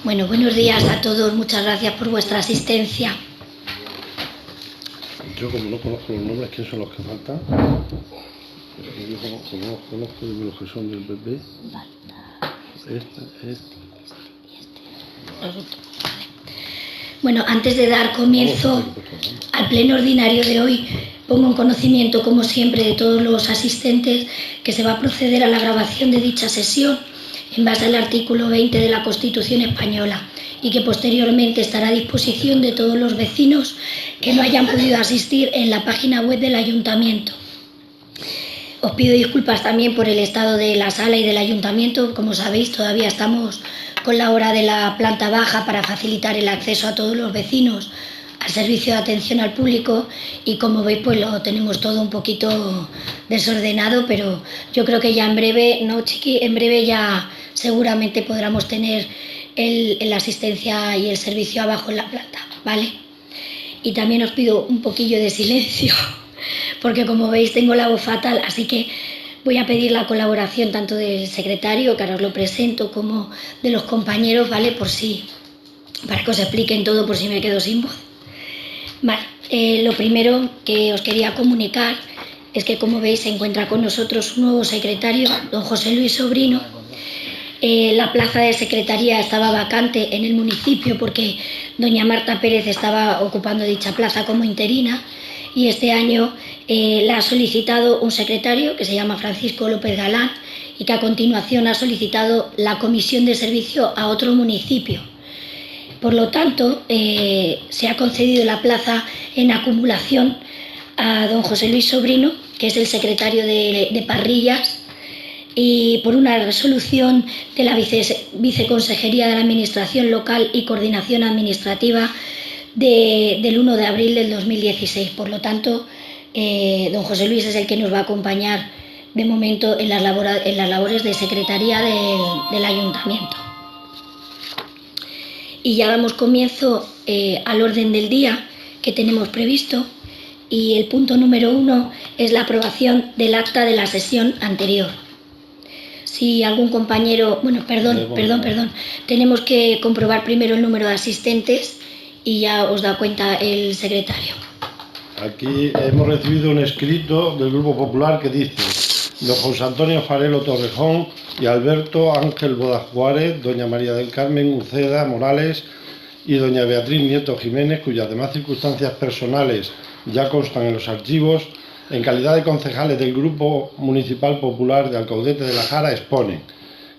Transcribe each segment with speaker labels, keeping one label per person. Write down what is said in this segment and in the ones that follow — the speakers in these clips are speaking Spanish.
Speaker 1: Bueno, buenos días a todos. Muchas gracias por vuestra asistencia.
Speaker 2: Yo, como no conozco los nombres, ¿quiénes son los que faltan? Yo conozco los que son del PP.
Speaker 1: Bueno, antes de dar comienzo al pleno ordinario de hoy, pongo en conocimiento, como siempre, de todos los asistentes que se va a proceder a la grabación de dicha sesión en base al artículo 20 de la Constitución española y que posteriormente estará a disposición de todos los vecinos que no hayan podido asistir en la página web del Ayuntamiento. Os pido disculpas también por el estado de la sala y del Ayuntamiento. Como sabéis, todavía estamos con la hora de la planta baja para facilitar el acceso a todos los vecinos al servicio de atención al público y, como veis, pues lo tenemos todo un poquito desordenado, pero yo creo que ya en breve, ¿no, Chiqui? En breve ya seguramente podremos tener la asistencia y el servicio abajo en la planta, ¿vale? Y también os pido un poquillo de silencio porque, como veis, tengo la voz fatal, así que voy a pedir la colaboración tanto del secretario, que ahora os lo presento, como de los compañeros, ¿vale? Para que os expliquen todo por si me quedo sin voz. Vale, lo primero que os quería comunicar es que, como veis, se encuentra con nosotros un nuevo secretario, don José Luis Sobrino. La plaza de secretaría estaba vacante en el municipio porque doña Marta Pérez estaba ocupando dicha plaza como interina, y este año la ha solicitado un secretario que se llama Francisco López Galán y que a continuación ha solicitado la comisión de servicio a otro municipio. Por lo tanto, se ha concedido la plaza en acumulación a don José Luis Sobrino, que es el secretario de Parrillas, y por una resolución de la Viceconsejería de la Administración Local y Coordinación Administrativa del 1 de abril del 2016. Por lo tanto, don José Luis es el que nos va a acompañar de momento en las labores de secretaría del Ayuntamiento. Y ya damos comienzo al orden del día que tenemos previsto, y el punto número 1 es la aprobación del acta de la sesión anterior. Si algún compañero... Bueno, perdón. Tenemos que comprobar primero el número de asistentes y ya os da cuenta el secretario.
Speaker 2: Aquí hemos recibido un escrito del Grupo Popular que dice: don José Antonio Farelo Torrejón y Alberto Ángel Bodas Juárez, doña María del Carmen Uceda Morales y doña Beatriz Nieto Jiménez, cuyas demás circunstancias personales ya constan en los archivos, en calidad de concejales del Grupo Municipal Popular de Alcaudete de la Jara, exponen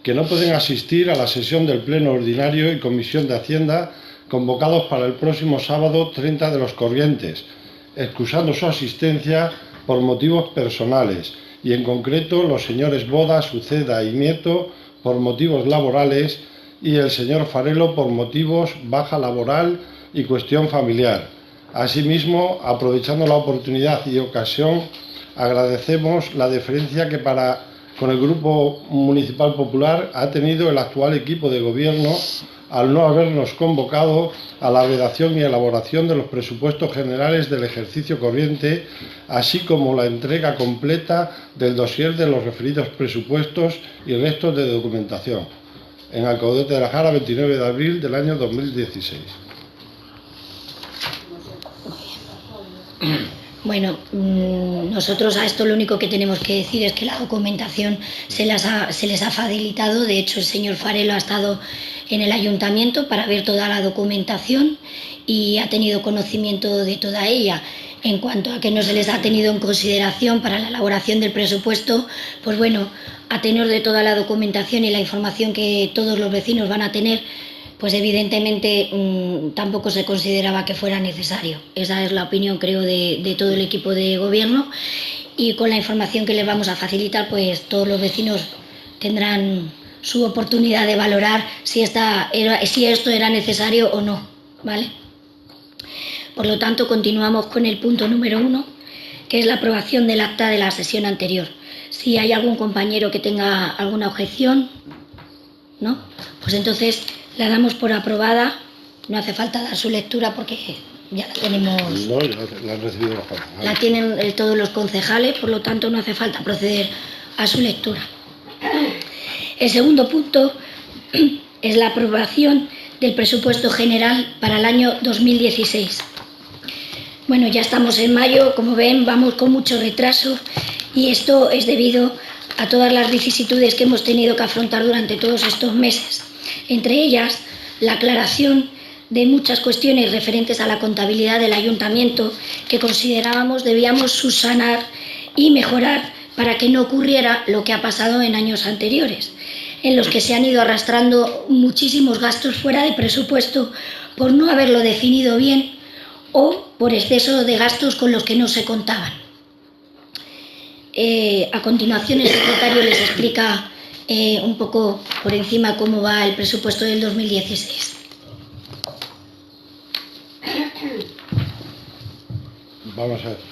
Speaker 2: que no pueden asistir a la sesión del Pleno Ordinario y Comisión de Hacienda convocados para el próximo sábado 30 de los corrientes, excusando su asistencia por motivos personales, y en concreto los señores Bodas, Uceda y Nieto por motivos laborales y el señor Farelo por motivos baja laboral y cuestión familiar. Asimismo, aprovechando la oportunidad y ocasión, agradecemos la deferencia que con el Grupo Municipal Popular ha tenido el actual equipo de gobierno al no habernos convocado a la redacción y elaboración de los presupuestos generales del ejercicio corriente, así como la entrega completa del dossier de los referidos presupuestos y restos de documentación. En Alcaudete de la Jara, 29 de abril del año 2016.
Speaker 1: Bueno, nosotros a esto lo único que tenemos que decir es que la documentación se les ha facilitado. De hecho, el señor Farelo ha estado en el ayuntamiento para ver toda la documentación y ha tenido conocimiento de toda ella. En cuanto a que no se les ha tenido en consideración para la elaboración del presupuesto, pues bueno, a tenor de toda la documentación y la información que todos los vecinos van a tener, pues evidentemente tampoco se consideraba que fuera necesario. Esa es la opinión, creo, de todo el equipo de gobierno, y con la información que les vamos a facilitar, pues todos los vecinos tendrán su oportunidad de valorar si esto era necesario o no, ¿vale? Por lo tanto, continuamos con el punto número 1, que es la aprobación del acta de la sesión anterior. Si hay algún compañero que tenga alguna objeción, ¿no? Pues entonces la damos por aprobada. No hace falta dar su lectura porque ya la tenemos.
Speaker 2: No, ya la han recibido los concejales.
Speaker 1: La tienen todos los concejales, por lo tanto no hace falta proceder a su lectura. El segundo punto es la aprobación del presupuesto general para el año 2016. Bueno, ya estamos en mayo, como ven, vamos con mucho retraso y esto es debido a todas las vicisitudes que hemos tenido que afrontar durante todos estos meses. Entre ellas, la aclaración de muchas cuestiones referentes a la contabilidad del ayuntamiento que considerábamos debíamos subsanar y mejorar para que no ocurriera lo que ha pasado en años anteriores, en los que se han ido arrastrando muchísimos gastos fuera de presupuesto por no haberlo definido bien o por exceso de gastos con los que no se contaban. A continuación, el secretario les explica un poco por encima cómo va el presupuesto del 2016.
Speaker 2: Vamos a ver.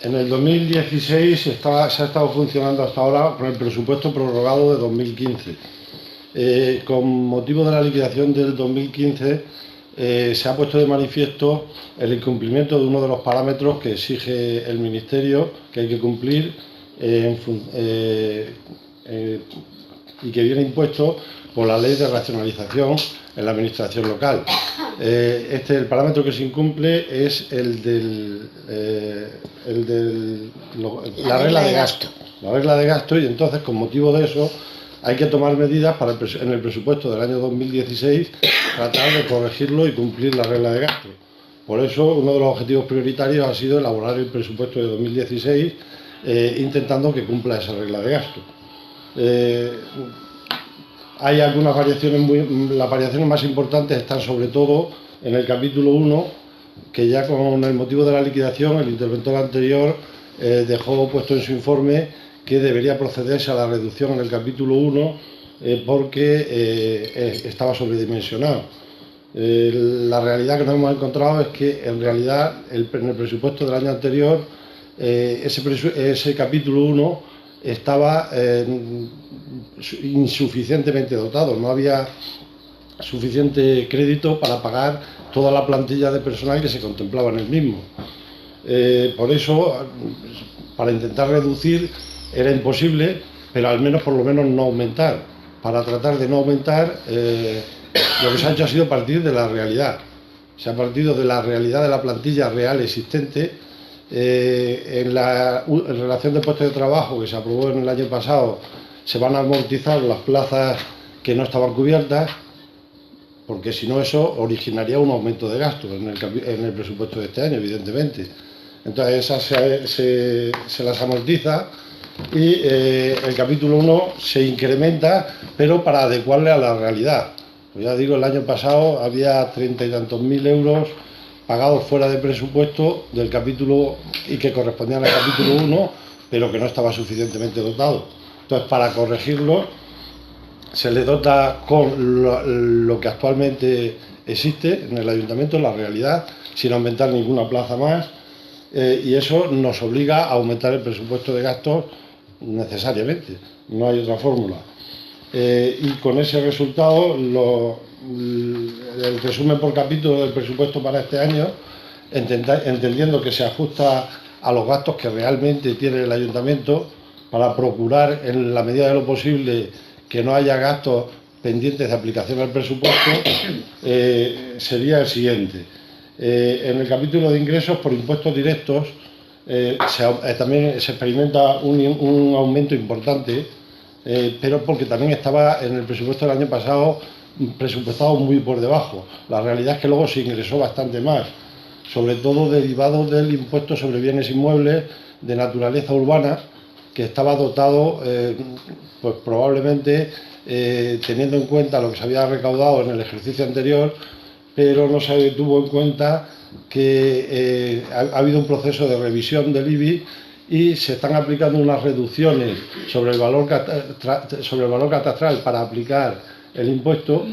Speaker 2: En el 2016 se ha estado funcionando hasta ahora con el presupuesto prorrogado de 2015. Con motivo de la liquidación del 2015 se ha puesto de manifiesto el incumplimiento de uno de los parámetros que exige el Ministerio, que hay que cumplir y que viene impuesto por la Ley de Racionalización en la Administración local. El parámetro que se incumple es la regla de gasto. La regla de gasto, y entonces, con motivo de eso, hay que tomar medidas en el presupuesto del año 2016, tratar de corregirlo y cumplir la regla de gasto. Por eso, uno de los objetivos prioritarios ha sido elaborar el presupuesto de 2016, intentando que cumpla esa regla de gasto. Hay algunas variaciones, las variaciones más importantes están sobre todo en el capítulo 1, que ya con el motivo de la liquidación, el interventor anterior dejó puesto en su informe que debería procederse a la reducción en el capítulo 1 porque estaba sobredimensionado. La realidad que nos hemos encontrado es que en realidad en el presupuesto del año anterior ese capítulo 1 estaba insuficientemente dotado, no había suficiente crédito para pagar toda la plantilla de personal que se contemplaba en el mismo. Por eso, para intentar reducir era imposible, pero al menos por lo menos no aumentar. Para tratar de no aumentar, lo que se ha hecho ha sido partir de la realidad. Se ha partido de la realidad de la plantilla real existente. En la relación de puestos de trabajo que se aprobó en el año pasado, se van a amortizar las plazas que no estaban cubiertas, porque si no eso originaría un aumento de gastos en el presupuesto de este año, evidentemente. Entonces esas se las amortiza y el capítulo 1 se incrementa, pero para adecuarle a la realidad. Pues ya digo, el año pasado había 30 y tantos mil euros pagados fuera de presupuesto del capítulo y que correspondían al capítulo 1, pero que no estaba suficientemente dotado. Entonces, para corregirlo, se le dota con lo que actualmente existe en el ayuntamiento, en la realidad, sin aumentar ninguna plaza más, y eso nos obliga a aumentar el presupuesto de gastos necesariamente, no hay otra fórmula. Y con ese resultado, el resumen por capítulo del presupuesto para este año, entendiendo que se ajusta a los gastos que realmente tiene el ayuntamiento, para procurar en la medida de lo posible que no haya gastos pendientes de aplicación al presupuesto, sería el siguiente. En el capítulo de ingresos por impuestos directos también se experimenta un aumento importante, pero porque también estaba en el presupuesto del año pasado presupuestado muy por debajo. La realidad es que luego se ingresó bastante más, sobre todo derivado del impuesto sobre bienes inmuebles de naturaleza urbana, que estaba dotado, pues probablemente teniendo en cuenta lo que se había recaudado en el ejercicio anterior, pero no se tuvo en cuenta que ha habido un proceso de revisión del IBI y se están aplicando unas reducciones sobre el valor catastral para aplicar el impuesto,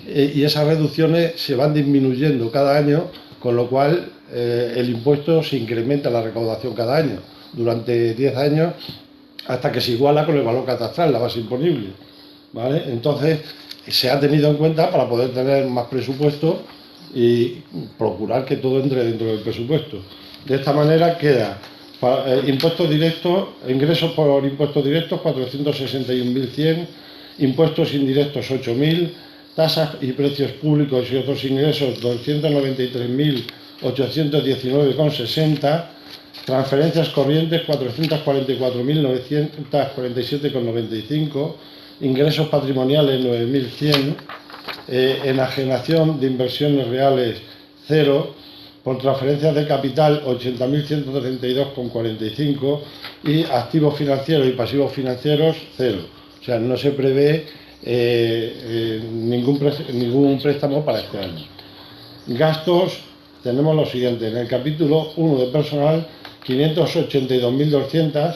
Speaker 2: y esas reducciones se van disminuyendo cada año, con lo cual el impuesto se incrementa la recaudación cada año durante 10 años hasta que se iguala con el valor catastral, la base imponible, ¿vale? Entonces se ha tenido en cuenta para poder tener más presupuesto y procurar que todo entre dentro del presupuesto. De esta manera queda impuestos directos, ingresos por impuestos directos 461.100, impuestos indirectos 8.000, tasas y precios públicos y otros ingresos 293.819,60, transferencias corrientes 444.947,95, ingresos patrimoniales 9.100, enajenación de inversiones reales 0, por transferencias de capital 80.132,45 y activos financieros y pasivos financieros 0. O sea, no se prevé ningún préstamo para este año. Gastos, tenemos lo siguiente. En el capítulo 1 de personal, 582.200.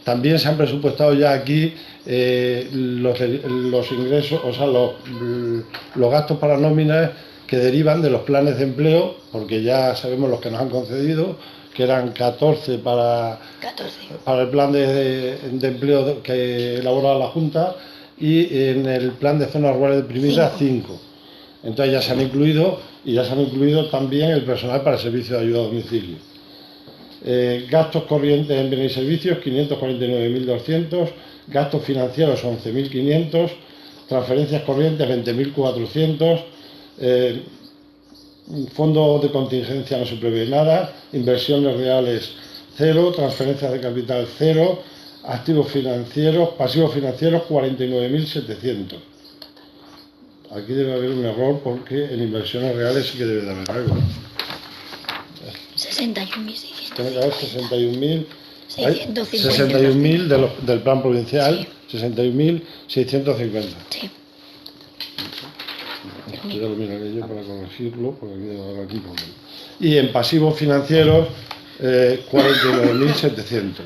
Speaker 2: También se han presupuestado ya aquí los ingresos, o sea, los gastos para nóminas que derivan de los planes de empleo, porque ya sabemos los que nos han concedido, que eran 14 para el plan de empleo que elaboraba la Junta, y en el plan de zonas rurales deprimidas 5. Entonces ya se han incluido, y ya se han incluido también el personal para el servicio de ayuda a domicilio. Gastos corrientes en bienes y servicios 549.200, gastos financieros 11.500, transferencias corrientes 20.400, fondo de contingencia no se prevé nada, inversiones reales 0, transferencias de capital 0, activos financieros, pasivos financieros 49.700. Aquí debe haber un error porque en inversiones reales sí que debe de haber algo.
Speaker 1: 61.600.
Speaker 2: Tiene que haber 61.000 del plan provincial, sí. 61.650.
Speaker 1: Sí.
Speaker 2: Ya lo miraré yo para corregirlo, porque aquí debe haber aquí. Y en pasivos financieros, 49.700.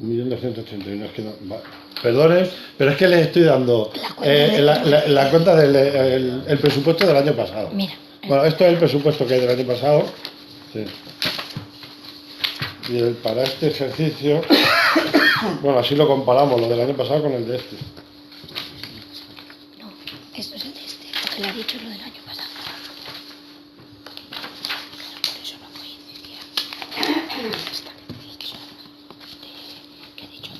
Speaker 2: 1.281.000, es que no, vale. Perdone, pero es que les estoy dando la cuenta del presupuesto del año pasado.
Speaker 1: Mira.
Speaker 2: Bueno, esto es el presupuesto que hay del año pasado. Sí. Y para este ejercicio, bueno, así lo comparamos, lo del año pasado con el de este.
Speaker 1: No, esto es el de este, lo que le ha dicho es lo del año pasado. Por eso no voy a iniciar. ¿Qué ha dicho?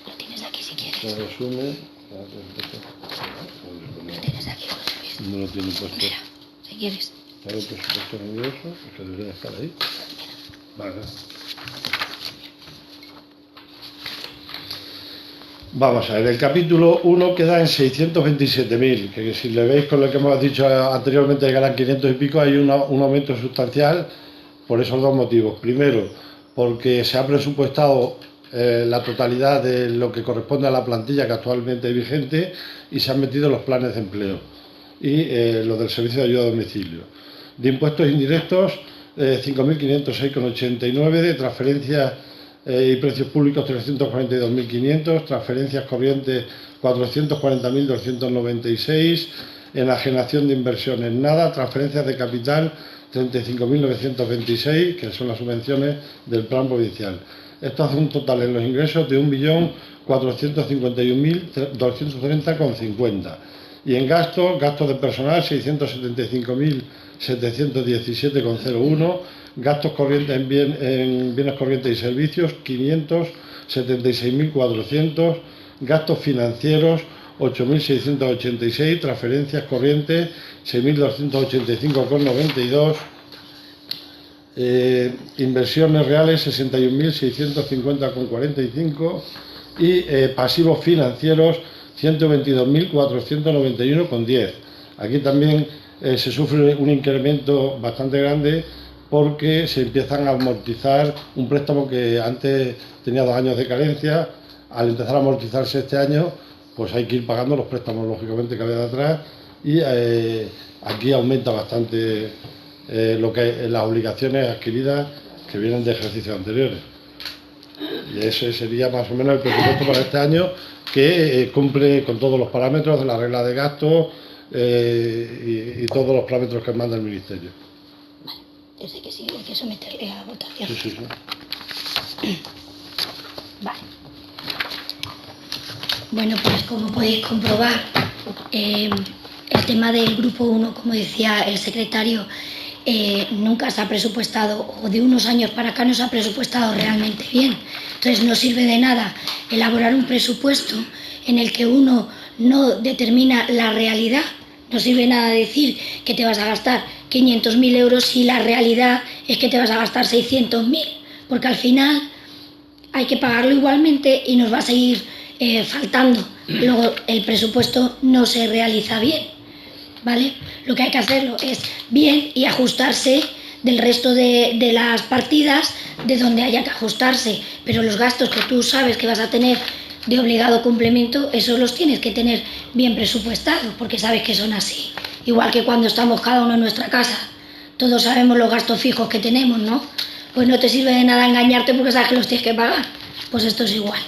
Speaker 1: Lo tienes aquí si quieres.
Speaker 2: Se resume.
Speaker 1: Lo tienes aquí, José Luis.
Speaker 2: No lo tiene puesto.
Speaker 1: Mira, si quieres.
Speaker 2: Claro, el presupuesto de ingresos, que debería estar ahí. Vale. Vamos a ver, el capítulo 1 queda en 627.000, que si le veis con lo que hemos dicho anteriormente que eran 500 y pico, hay un aumento sustancial por esos dos motivos. Primero, porque se ha presupuestado la totalidad de lo que corresponde a la plantilla que actualmente es vigente y se han metido los planes de empleo y los del servicio de ayuda a domicilio. De impuestos indirectos, 5.506,89, de transferencias y precios públicos 342.500, transferencias corrientes 440.296, enajenación de inversiones nada, transferencias de capital 35.926, que son las subvenciones del plan provincial. Esto hace un total en los ingresos de 1.451.230,50. Y en gastos de personal 675.717,01, gastos corrientes en bienes corrientes y servicios 576.400, gastos financieros 8.686, transferencias corrientes 6.285,92, inversiones reales 61.650,45 y pasivos financieros 122.491,10. Aquí también se sufre un incremento bastante grande porque se empiezan a amortizar un préstamo que antes tenía 2 años de carencia. Al empezar a amortizarse este año, pues hay que ir pagando los préstamos, lógicamente, que había de atrás, y aquí aumenta bastante lo que las obligaciones adquiridas que vienen de ejercicios anteriores. Y ese sería más o menos el presupuesto para este año, que cumple con todos los parámetros de la regla de gasto y todos los parámetros que manda el Ministerio.
Speaker 1: Vale, yo sé que sí, hay que someterle a votación.
Speaker 2: Sí.
Speaker 1: Vale. Bueno, pues como podéis comprobar, el tema del grupo 1, como decía el secretario, nunca se ha presupuestado, o de unos años para acá no se ha presupuestado realmente bien. Entonces no sirve de nada elaborar un presupuesto en el que uno no determina la realidad. No sirve nada decir que te vas a gastar 500.000 euros si la realidad es que te vas a gastar 600.000, porque al final hay que pagarlo igualmente y nos va a seguir faltando. Luego el presupuesto no se realiza bien, ¿vale? Lo que hay que hacerlo es bien y ajustarse del resto de las partidas de donde haya que ajustarse, pero los gastos que tú sabes que vas a tener de obligado cumplimiento, esos los tienes que tener bien presupuestados, porque sabes que son así. Igual que cuando estamos cada uno en nuestra casa, todos sabemos los gastos fijos que tenemos, ¿no? Pues no te sirve de nada engañarte porque sabes que los tienes que pagar. Pues esto es igual.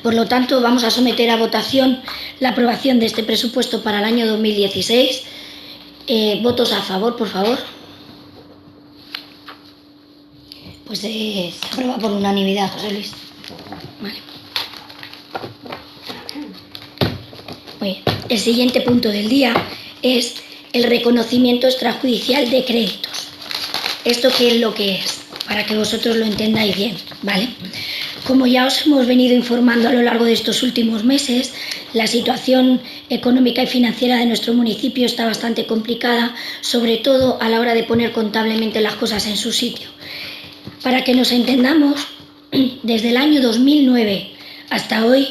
Speaker 1: Por lo tanto, vamos a someter a votación la aprobación de este presupuesto para el año 2016. ¿Votos a favor, por favor? Pues se aprueba por unanimidad, José Luis. Vale. Muy bien. El siguiente punto del día es el reconocimiento extrajudicial de créditos. ¿Esto qué es lo que es? Para que vosotros lo entendáis bien, ¿vale? Como ya os hemos venido informando a lo largo de estos últimos meses, la situación económica y financiera de nuestro municipio está bastante complicada, sobre todo a la hora de poner contablemente las cosas en su sitio. Para que nos entendamos, desde el año 2009 hasta hoy,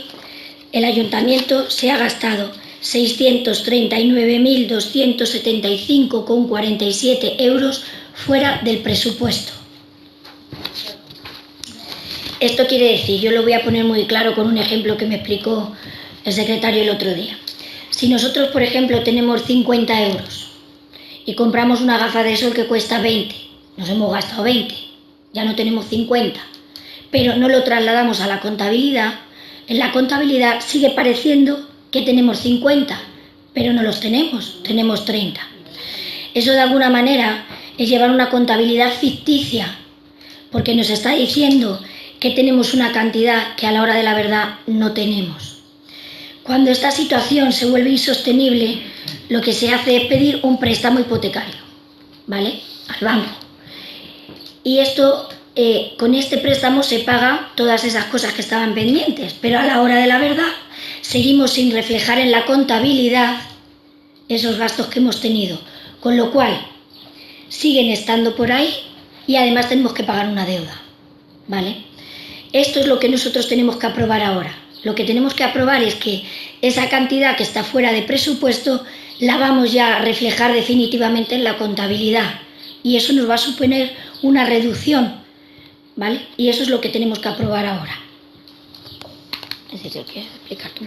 Speaker 1: el ayuntamiento se ha gastado 639.275,47 euros fuera del presupuesto. Esto quiere decir, yo lo voy a poner muy claro con un ejemplo que me explicó el secretario el otro día. Si nosotros, por ejemplo, tenemos 50 euros y compramos una gafa de sol que cuesta 20, nos hemos gastado 20, ya no tenemos 50, pero no lo trasladamos a la contabilidad, en la contabilidad sigue pareciendo que tenemos 50, pero no los tenemos 30. Eso de alguna manera es llevar una contabilidad ficticia, porque nos está diciendo que tenemos una cantidad que a la hora de la verdad no tenemos. Cuando esta situación se vuelve insostenible, lo que se hace es pedir un préstamo hipotecario, ¿vale?, al banco. Y esto, con este préstamo se pagan todas esas cosas que estaban pendientes, pero a la hora de la verdad seguimos sin reflejar en la contabilidad esos gastos que hemos tenido, con lo cual siguen estando por ahí y además tenemos que pagar una deuda, ¿vale? Esto es lo que nosotros tenemos que aprobar ahora. Lo que tenemos que aprobar es que esa cantidad que está fuera de presupuesto la vamos ya a reflejar definitivamente en la contabilidad y eso nos va a suponer una reducción, ¿vale? Y eso es lo que tenemos que aprobar ahora. Es decir, ¿quieres explicar tú?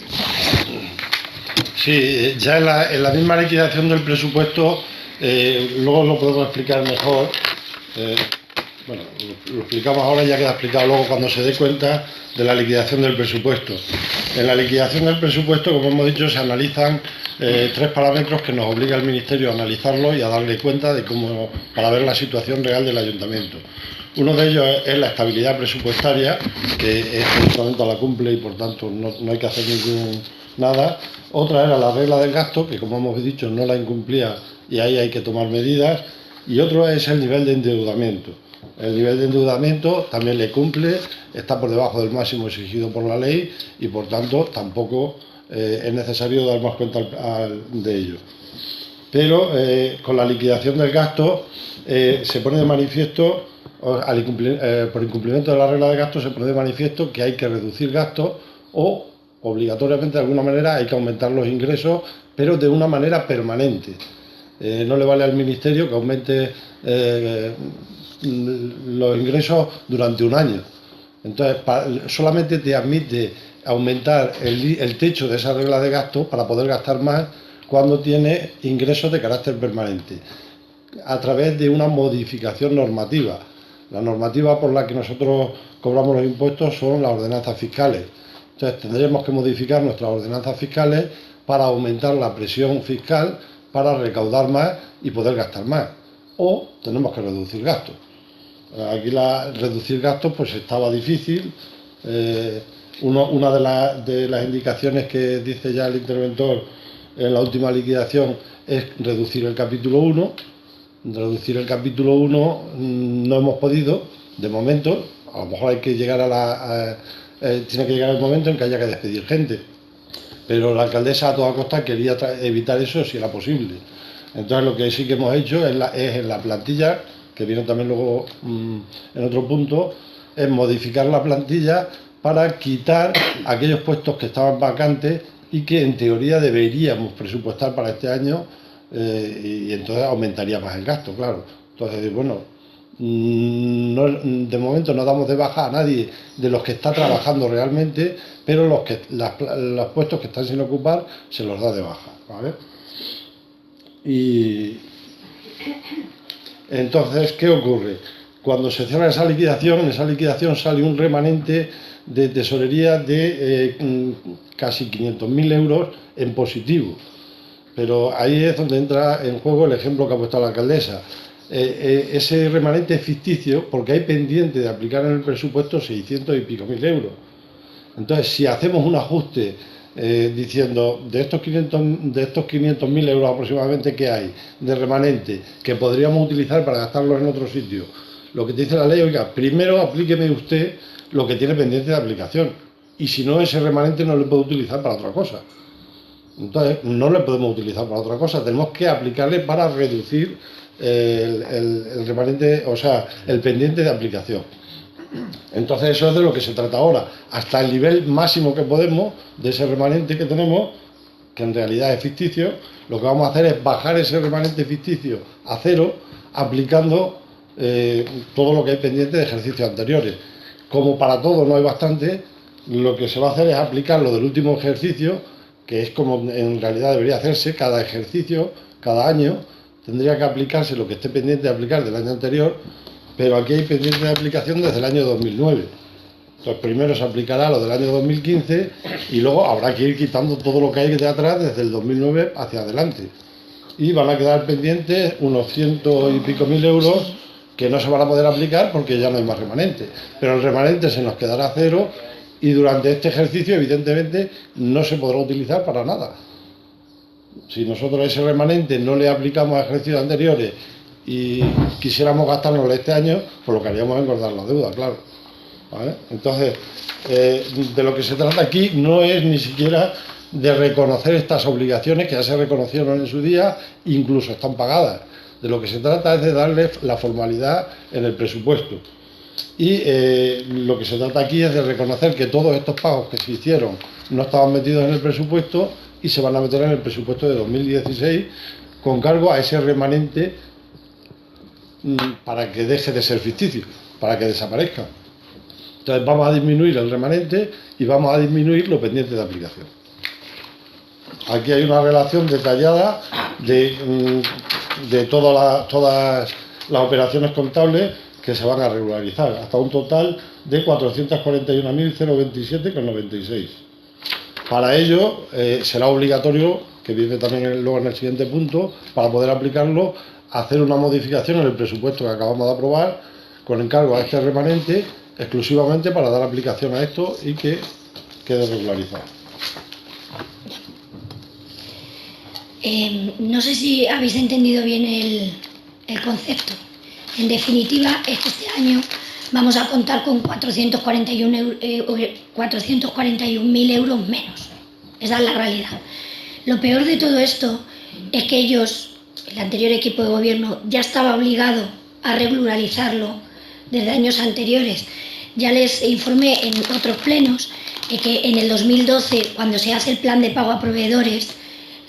Speaker 2: Sí, ya en la misma liquidación del presupuesto, luego lo podemos explicar mejor. Bueno, lo explicamos ahora, ya queda explicado luego cuando se dé cuenta de la liquidación del presupuesto. En la liquidación del presupuesto, como hemos dicho, se analizan 3 parámetros que nos obliga el Ministerio a analizarlo y a darle cuenta de cómo, para ver la situación real del ayuntamiento. Uno de ellos es la estabilidad presupuestaria, que este ayuntamiento la cumple y por tanto no hay que hacer nada. Otra era la regla del gasto, que como hemos dicho no la incumplía y ahí hay que tomar medidas. Y otro es el nivel de endeudamiento. El nivel de endeudamiento también le cumple, está por debajo del máximo exigido por la ley y por tanto tampoco es necesario dar más cuenta de ello. Pero con la liquidación del gasto se pone de manifiesto, por incumplimiento de la regla de gasto se pone de manifiesto que hay que reducir gastos o obligatoriamente de alguna manera hay que aumentar los ingresos, pero de una manera permanente. No le vale al Ministerio que aumente los ingresos durante un año. Entonces, solamente te admite aumentar el techo de esa regla de gasto para poder gastar más cuando tiene ingresos de carácter permanente, a través de una modificación normativa. La normativa por la que nosotros cobramos los impuestos son las ordenanzas fiscales. Entonces, tendremos que modificar nuestras ordenanzas fiscales para aumentar la presión fiscal, para recaudar más y poder gastar más. O tenemos que reducir gastos. Aquí reducir gastos pues estaba difícil. Una de las indicaciones que dice ya el interventor en la última liquidación es reducir el capítulo 1, reducir el capítulo 1 no hemos podido, de momento. A lo mejor hay que llegar tiene que llegar el momento en que haya que despedir gente. Pero la alcaldesa a toda costa quería evitar eso si era posible. Entonces lo que sí que hemos hecho es en la plantilla, que viene también luego en otro punto, es modificar la plantilla para quitar aquellos puestos que estaban vacantes y que en teoría deberíamos presupuestar para este año, y entonces aumentaría más el gasto, claro. Entonces, bueno, de momento no damos de baja a nadie de los que está trabajando realmente, pero los puestos que están sin ocupar se los da de baja, ¿vale? Y entonces, ¿qué ocurre? Cuando se cierra esa liquidación, en esa liquidación sale un remanente de tesorería de casi 500.000 euros en positivo. Pero ahí es donde entra en juego el ejemplo que ha puesto la alcaldesa. Ese remanente es ficticio porque hay pendiente de aplicar en el presupuesto 600 y pico mil euros. Entonces, si hacemos un ajuste diciendo de estos 500.000 euros aproximadamente que hay de remanente que podríamos utilizar para gastarlos en otro sitio, lo que te dice la ley, oiga, primero aplíqueme usted lo que tiene pendiente de aplicación, y si no, ese remanente no le puede utilizar para otra cosa. Entonces, no le podemos utilizar para otra cosa, tenemos que aplicarle para reducir el remanente, o sea, el pendiente de aplicación. Entonces, eso es de lo que se trata ahora, hasta el nivel máximo que podemos de ese remanente que tenemos, que en realidad es ficticio. Lo que vamos a hacer es bajar ese remanente ficticio a cero, aplicando todo lo que hay pendiente de ejercicios anteriores. Como para todo no hay bastante, lo que se va a hacer es aplicar lo del último ejercicio, que es como en realidad debería hacerse cada ejercicio, cada año, tendría que aplicarse lo que esté pendiente de aplicar del año anterior, pero aquí hay pendiente de aplicación desde el año 2009. Entonces primero se aplicará lo del año 2015 y luego habrá que ir quitando todo lo que hay de atrás desde el 2009 hacia adelante. Y van a quedar pendientes unos 100 y pico mil euros que no se van a poder aplicar porque ya no hay más remanente. Pero el remanente se nos quedará a cero y durante este ejercicio evidentemente no se podrá utilizar para nada. Si nosotros ese remanente no le aplicamos a ejercicios anteriores y quisiéramos gastárnoslo este año, pues lo que haríamos es engordar la deuda, claro. ¿Vale? Entonces, de lo que se trata aquí no es ni siquiera de reconocer estas obligaciones que ya se reconocieron en su día, incluso están pagadas. De lo que se trata es de darle la formalidad en el presupuesto. Y lo que se trata aquí es de reconocer que todos estos pagos que se hicieron no estaban metidos en el presupuesto y se van a meter en el presupuesto de 2016 con cargo a ese remanente para que deje de ser ficticio, para que desaparezca. Entonces vamos a disminuir el remanente y vamos a disminuir lo pendiente de aplicación. Aquí hay una relación detallada de todas las operaciones contables que se van a regularizar, hasta un total de 441.027,96. Para ello será obligatorio, que viene también luego en el siguiente punto, para poder aplicarlo, hacer una modificación en el presupuesto que acabamos de aprobar con encargo a este remanente exclusivamente para dar aplicación a esto y que quede regularizado.
Speaker 1: No sé si habéis entendido bien el concepto. En definitiva, este año vamos a contar con 441.000 euros menos. Esa es la realidad. Lo peor de todo esto es que ellos, el anterior equipo de gobierno, ya estaba obligado a regularizarlo desde años anteriores. Ya les informé en otros plenos que en el 2012, cuando se hace el plan de pago a proveedores,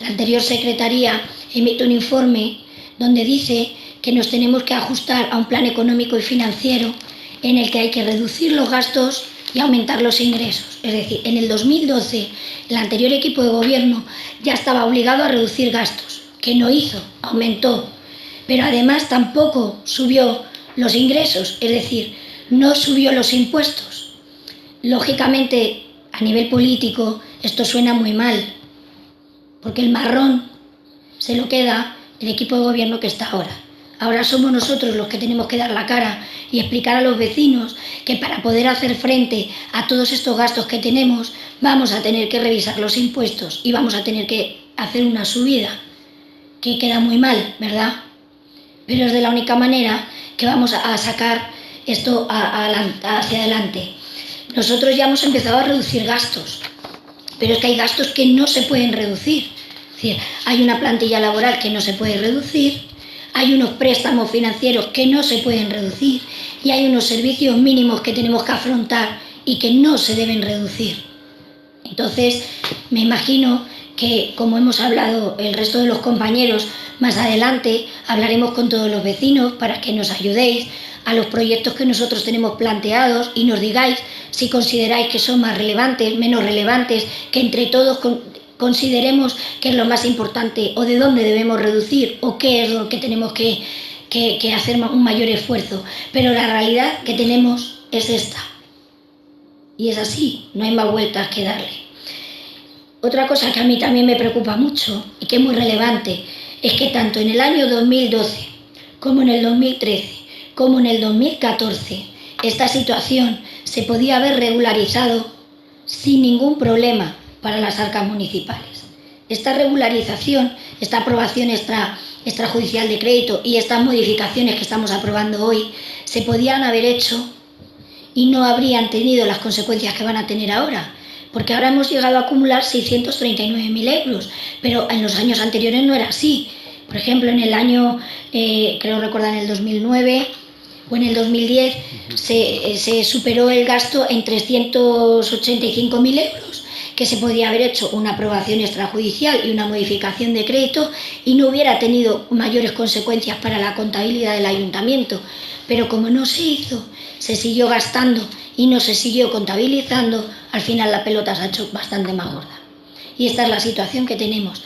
Speaker 1: la anterior secretaría emite un informe donde dice que nos tenemos que ajustar a un plan económico y financiero en el que hay que reducir los gastos y aumentar los ingresos. Es decir, en el 2012 el anterior equipo de gobierno ya estaba obligado a reducir gastos, que no hizo, aumentó, pero además tampoco subió los ingresos, es decir, no subió los impuestos. Lógicamente, a nivel político, esto suena muy mal, porque el marrón se lo queda el equipo de gobierno que está ahora. Ahora somos nosotros los que tenemos que dar la cara y explicar a los vecinos que para poder hacer frente a todos estos gastos que tenemos vamos a tener que revisar los impuestos y vamos a tener que hacer una subida, que queda muy mal, ¿verdad? pero es de la única manera que vamos a sacar esto hacia adelante. Nosotros ya hemos empezado a reducir gastos, pero es que hay gastos que no se pueden reducir. Es decir, hay una plantilla laboral que no se puede reducir, hay unos préstamos financieros que no se pueden reducir y hay unos servicios mínimos que tenemos que afrontar y que no se deben reducir. Entonces, me imagino que, como hemos hablado el resto de los compañeros, más adelante hablaremos con todos los vecinos para que nos ayudéis a los proyectos que nosotros tenemos planteados y nos digáis si consideráis que son más relevantes, menos relevantes, que entre todos consideremos que es lo más importante o de dónde debemos reducir o qué es lo que tenemos que hacer un mayor esfuerzo. Pero la realidad que tenemos es esta. Y es así, no hay más vueltas que darle. Otra cosa que a mí también me preocupa mucho y que es muy relevante es que tanto en el año 2012 como en el 2013 como en el 2014 esta situación se podía haber regularizado sin ningún problema para las arcas municipales. Esta regularización, esta aprobación extrajudicial de crédito y estas modificaciones que estamos aprobando hoy se podían haber hecho y no habrían tenido las consecuencias que van a tener ahora, porque ahora hemos llegado a acumular 639.000 euros, pero en los años anteriores no era así. Por ejemplo, en el año, creo recordar, en el 2009 o en el 2010 se superó el gasto en 385.000 euros, que se podía haber hecho una aprobación extrajudicial y una modificación de crédito y no hubiera tenido mayores consecuencias para la contabilidad del ayuntamiento. Pero como no se hizo, se siguió gastando y no se siguió contabilizando, al final la pelota se ha hecho bastante más gorda. Y esta es la situación que tenemos.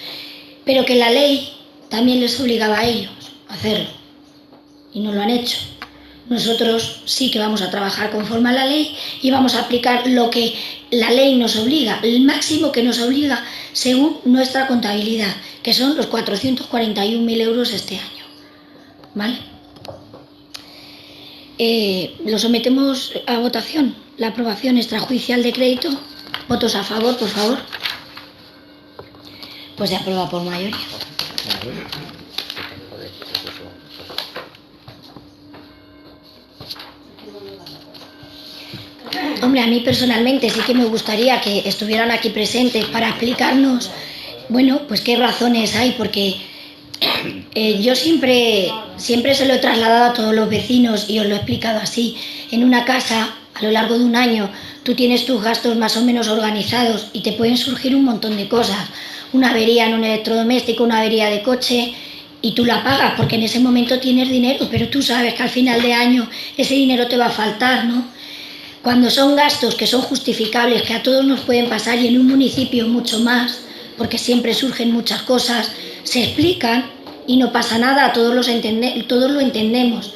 Speaker 1: Pero que la ley también les obligaba a ellos a hacerlo y no lo han hecho. Nosotros sí que vamos a trabajar conforme a la ley y vamos a aplicar lo que la ley nos obliga, el máximo que nos obliga según nuestra contabilidad, que son los 441.000 euros este año. ¿Vale? Lo sometemos a votación, la aprobación extrajudicial de crédito. ¿Votos a favor, por favor? Pues se aprueba por mayoría. Hombre, a mí personalmente sí que me gustaría que estuvieran aquí presentes para explicarnos, bueno, pues qué razones hay, porque yo siempre se lo he trasladado a todos los vecinos y os lo he explicado así. En una casa, a lo largo de un año, tú tienes tus gastos más o menos organizados y te pueden surgir un montón de cosas. Una avería en un electrodoméstico, una avería de coche, y tú la pagas porque en ese momento tienes dinero, pero tú sabes que al final de año ese dinero te va a faltar, ¿no? Cuando son gastos que son justificables, que a todos nos pueden pasar y en un municipio mucho más, porque siempre surgen muchas cosas, se explican y no pasa nada, todos lo entendemos.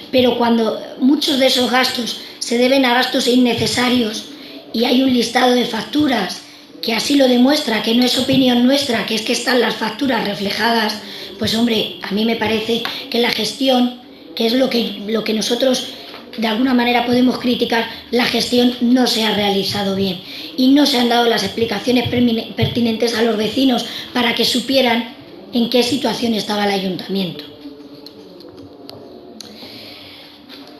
Speaker 1: Pero cuando muchos de esos gastos se deben a gastos innecesarios y hay un listado de facturas que así lo demuestra, que no es opinión nuestra, que es que están las facturas reflejadas, pues hombre, a mí me parece que la gestión, que es lo que nosotros de alguna manera podemos criticar, la gestión no se ha realizado bien y no se han dado las explicaciones pertinentes a los vecinos para que supieran en qué situación estaba el ayuntamiento.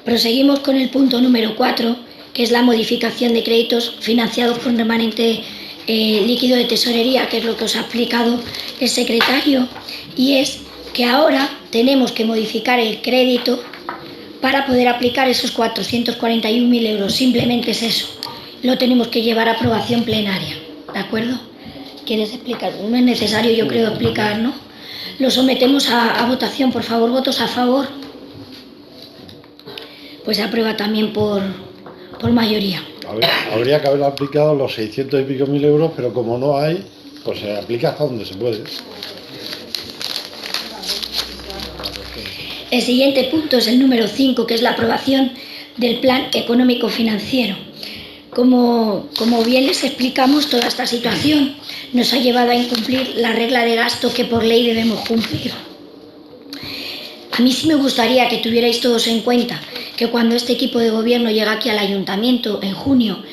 Speaker 1: Proseguimos con el punto número 4, que es la modificación de créditos financiados con remanente líquido de tesorería, que es lo que os ha explicado el secretario, y es que ahora tenemos que modificar el crédito para poder aplicar esos 441.000 euros. Simplemente es eso. Lo tenemos que llevar a aprobación plenaria. ¿De acuerdo? ¿Quieres explicar? No es necesario, yo creo, explicar, ¿no? Lo sometemos a votación, por favor. ¿Votos a favor? Pues se aprueba también por mayoría.
Speaker 2: Habría que haber aplicado los 600 y pico mil euros, pero como no hay, pues se aplica hasta donde se puede.
Speaker 1: El siguiente punto es el número 5, que es la aprobación del Plan Económico Financiero. Como bien les explicamos, toda esta situación nos ha llevado a incumplir la regla de gasto que por ley debemos cumplir. A mí sí me gustaría que tuvierais todos en cuenta que cuando este equipo de gobierno llega aquí al ayuntamiento en junio,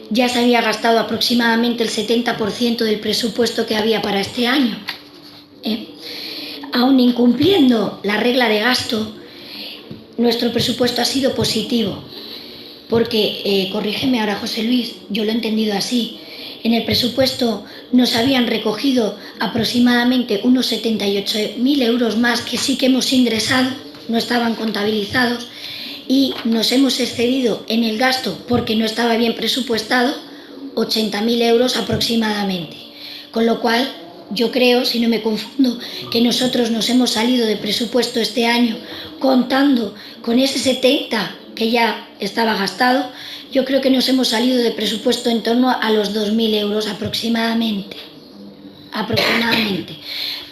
Speaker 1: ya se había gastado aproximadamente el 70% del presupuesto que había para este año. Aun incumpliendo la regla de gasto, nuestro presupuesto ha sido positivo, porque, corrígeme ahora José Luis, yo lo he entendido así, en el presupuesto nos habían recogido aproximadamente unos 78.000 euros más que sí que hemos ingresado, no estaban contabilizados, y nos hemos excedido en el gasto porque no estaba bien presupuestado 80.000 euros aproximadamente. Con lo cual, yo creo, si no me confundo, que nosotros nos hemos salido de presupuesto este año contando con ese 70 que ya estaba gastado. Yo creo que nos hemos salido de presupuesto en torno a los 2.000 euros aproximadamente,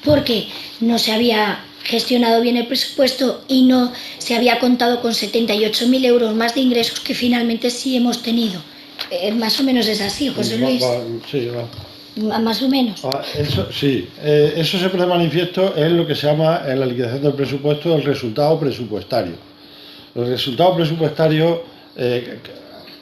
Speaker 1: porque no se había gestionado bien el presupuesto y no se había contado con 78.000 euros más de ingresos que finalmente sí hemos tenido. Más o menos es así, José Luis.
Speaker 2: Sí, va.
Speaker 1: Más o menos.
Speaker 2: Eso sí, eso se pone de manifiesto en lo que se llama en la liquidación del presupuesto el resultado presupuestario. El resultado presupuestario,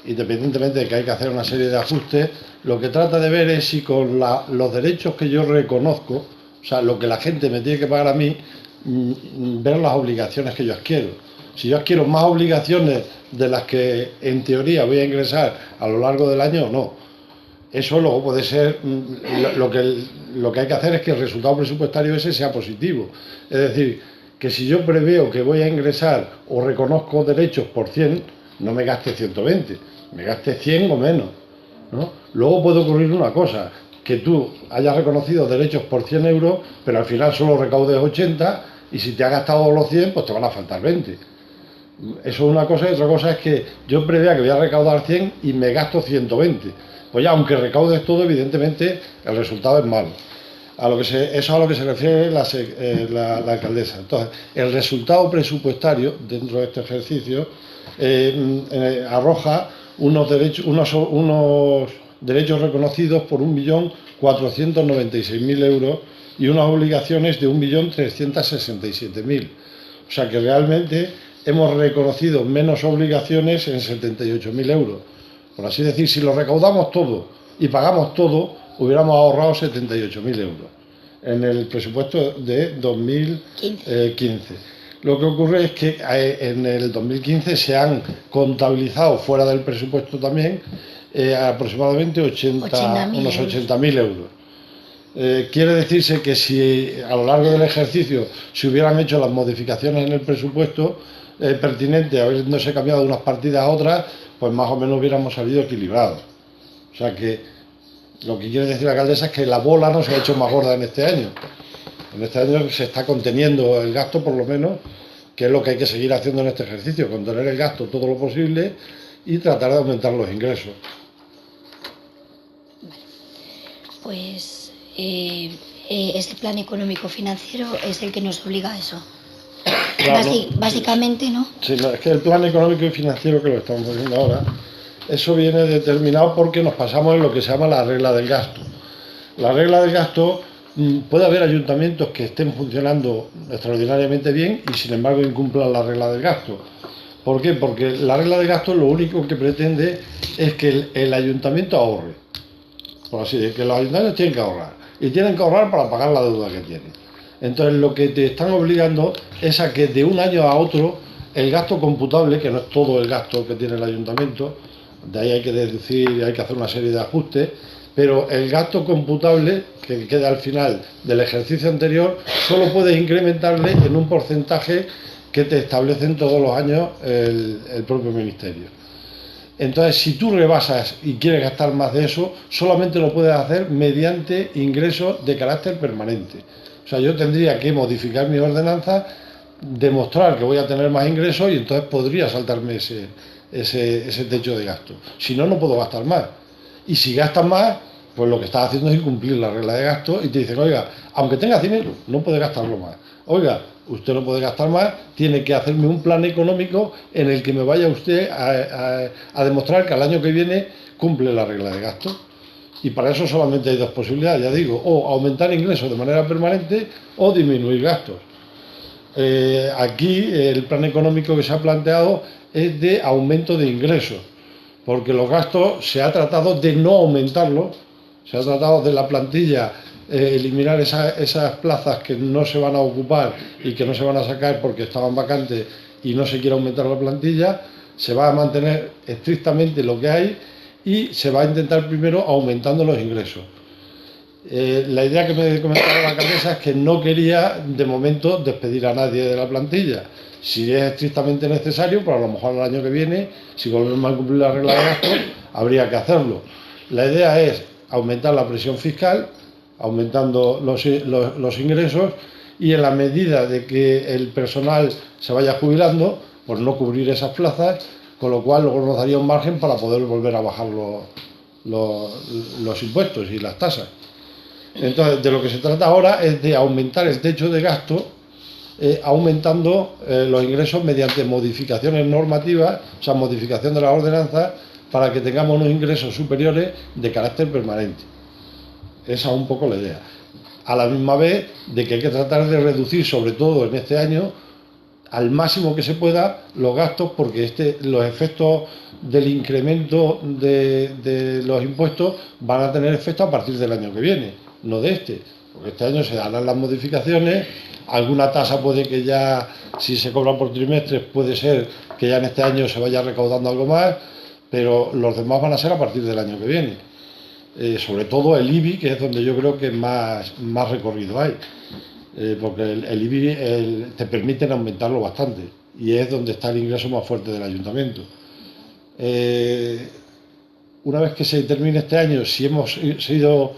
Speaker 2: independientemente de que hay que hacer una serie de ajustes, lo que trata de ver es si con los derechos que yo reconozco, o sea, lo que la gente me tiene que pagar a mí, ver las obligaciones que yo adquiero. Si yo adquiero más obligaciones de las que en teoría voy a ingresar a lo largo del año o no. Eso luego puede ser, lo que hay que hacer es que el resultado presupuestario ese sea positivo. Es decir, que si yo preveo que voy a ingresar o reconozco derechos por 100, no me gaste 120, me gaste 100 o menos, ¿no? Luego puede ocurrir una cosa, que tú hayas reconocido derechos por 100 euros, pero al final solo recaudes 80 y si te has gastado los 100, pues te van a faltar 20. Eso es una cosa, y otra cosa es que yo prevea que voy a recaudar 100 y me gasto 120. Pues ya, aunque recaudes todo, evidentemente el resultado es malo. Eso es a lo que se refiere la alcaldesa. Entonces, el resultado presupuestario dentro de este ejercicio arroja unos derechos reconocidos por 1.496.000 euros y unas obligaciones de 1.367.000. O sea que realmente hemos reconocido menos obligaciones en 78.000 euros. Por así decir, si lo recaudamos todo y pagamos todo, hubiéramos ahorrado 78.000 euros en el presupuesto de 2015. Lo que ocurre es que en el 2015 se han contabilizado fuera del presupuesto también aproximadamente unos 80.000 euros. Quiere decirse que si a lo largo del ejercicio se hubieran hecho las modificaciones en el presupuesto pertinente, habiéndose cambiado de unas partidas a otras, pues más o menos hubiéramos salido equilibrados. O sea que lo que quiere decir la alcaldesa es que la bola no se ha hecho más gorda en este año. En este año se está conteniendo el gasto, por lo menos, que es lo que hay que seguir haciendo en este ejercicio, contener el gasto todo lo posible y tratar de aumentar los ingresos.
Speaker 1: Pues ese plan económico financiero es el que nos obliga a eso. Claro, básicamente, ¿no?
Speaker 2: Sí, es que el plan económico y financiero que lo estamos haciendo ahora, eso viene determinado porque nos pasamos en lo que se llama la regla del gasto. La regla del gasto, puede haber ayuntamientos que estén funcionando extraordinariamente bien y sin embargo incumplan la regla del gasto. ¿Por qué? Porque la regla del gasto lo único que pretende es que el ayuntamiento ahorre. Por así decirlo, que los ayuntamientos tienen que ahorrar. Y tienen que ahorrar para pagar la deuda que tienen. Entonces lo que te están obligando es a que de un año a otro el gasto computable, que no es todo el gasto que tiene el ayuntamiento, de ahí hay que deducir, hay que hacer una serie de ajustes, pero el gasto computable que queda al final del ejercicio anterior solo puedes incrementarle en un porcentaje que te establecen todos los años el propio ministerio. Entonces, si tú rebasas y quieres gastar más de eso, solamente lo puedes hacer mediante ingresos de carácter permanente. O sea, yo tendría que modificar mi ordenanza, demostrar que voy a tener más ingresos y entonces podría saltarme ese techo de gasto. Si no, no puedo gastar más. Y si gastas más, pues lo que estás haciendo es incumplir la regla de gasto y te dicen, oiga, aunque tengas dinero, no puede gastarlo más. Oiga, usted no puede gastar más, tiene que hacerme un plan económico en el que me vaya usted a demostrar que al año que viene cumple la regla de gasto. Y para eso solamente hay dos posibilidades, ya digo, o aumentar ingresos de manera permanente o disminuir gastos. Aquí el plan económico que se ha planteado es de aumento de ingresos, porque los gastos se ha tratado de no aumentarlos, se ha tratado de la plantilla eliminar esas plazas que no se van a ocupar y que no se van a sacar porque estaban vacantes y no se quiere aumentar la plantilla, se va a mantener estrictamente lo que hay y se va a intentar primero aumentando los ingresos. La idea que me comentaba la alcaldesa es que no quería de momento despedir a nadie de la plantilla. Si es estrictamente necesario, pues a lo mejor el año que viene, si volvemos a cumplir la regla de gasto, habría que hacerlo. La idea es aumentar la presión fiscal, aumentando los ingresos, y en la medida de que el personal se vaya jubilando, pues no cubrir esas plazas, con lo cual luego nos daría un margen para poder volver a bajar los impuestos y las tasas. Entonces, de lo que se trata ahora es de aumentar el techo de gasto, aumentando los ingresos mediante modificaciones normativas, o sea, modificación de las ordenanzas, para que tengamos unos ingresos superiores de carácter permanente. Esa es un poco la idea. A la misma vez de que hay que tratar de reducir, sobre todo en este año, al máximo que se pueda los gastos, porque los efectos del incremento de los impuestos van a tener efecto a partir del año que viene, no de este, porque este año se harán las modificaciones, alguna tasa puede que ya, si se cobra por trimestres, puede ser que ya en este año se vaya recaudando algo más, pero los demás van a ser a partir del año que viene. Sobre todo el IBI, que es donde yo creo que más recorrido hay, porque el IBI te permiten aumentarlo bastante y es donde está el ingreso más fuerte del ayuntamiento. Una vez que se termine este año, si hemos sido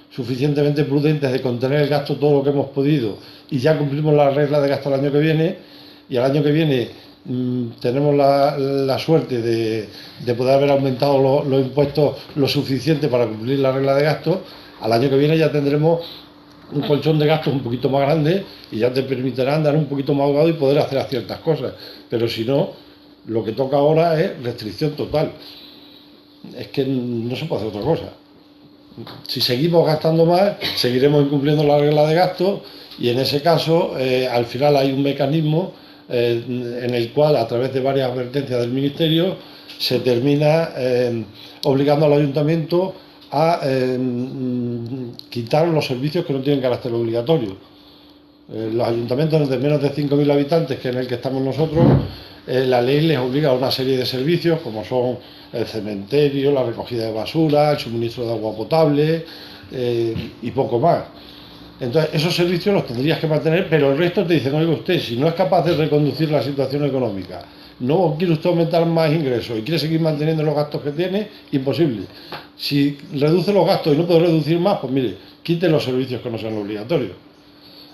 Speaker 2: suficientemente prudentes de contener el gasto todo lo que hemos podido y ya cumplimos la regla de gasto el año que viene, y el año que viene tenemos la suerte de poder haber aumentado los impuestos lo suficiente para cumplir la regla de gasto, al año que viene ya tendremos un colchón de gastos un poquito más grande y ya te permitirá andar un poquito más ahogado y poder hacer ciertas cosas. Pero si no, lo que toca ahora es restricción total. Es que no se puede hacer otra cosa. Si seguimos gastando más, seguiremos incumpliendo la regla de gasto y en ese caso, al final hay un mecanismo en el cual, a través de varias advertencias del Ministerio, se termina obligando al ayuntamiento a quitar los servicios que no tienen carácter obligatorio. Los ayuntamientos de menos de 5.000 habitantes, que es en el que estamos nosotros, la ley les obliga a una serie de servicios como son el cementerio, la recogida de basura, el suministro de agua potable y poco más. Entonces, esos servicios los tendrías que mantener, pero el resto te dicen, oiga usted, si no es capaz de reconducir la situación económica, no quiere usted aumentar más ingresos y quiere seguir manteniendo los gastos que tiene, imposible. Si reduce los gastos y no puede reducir más, pues mire, quite los servicios que no sean obligatorios.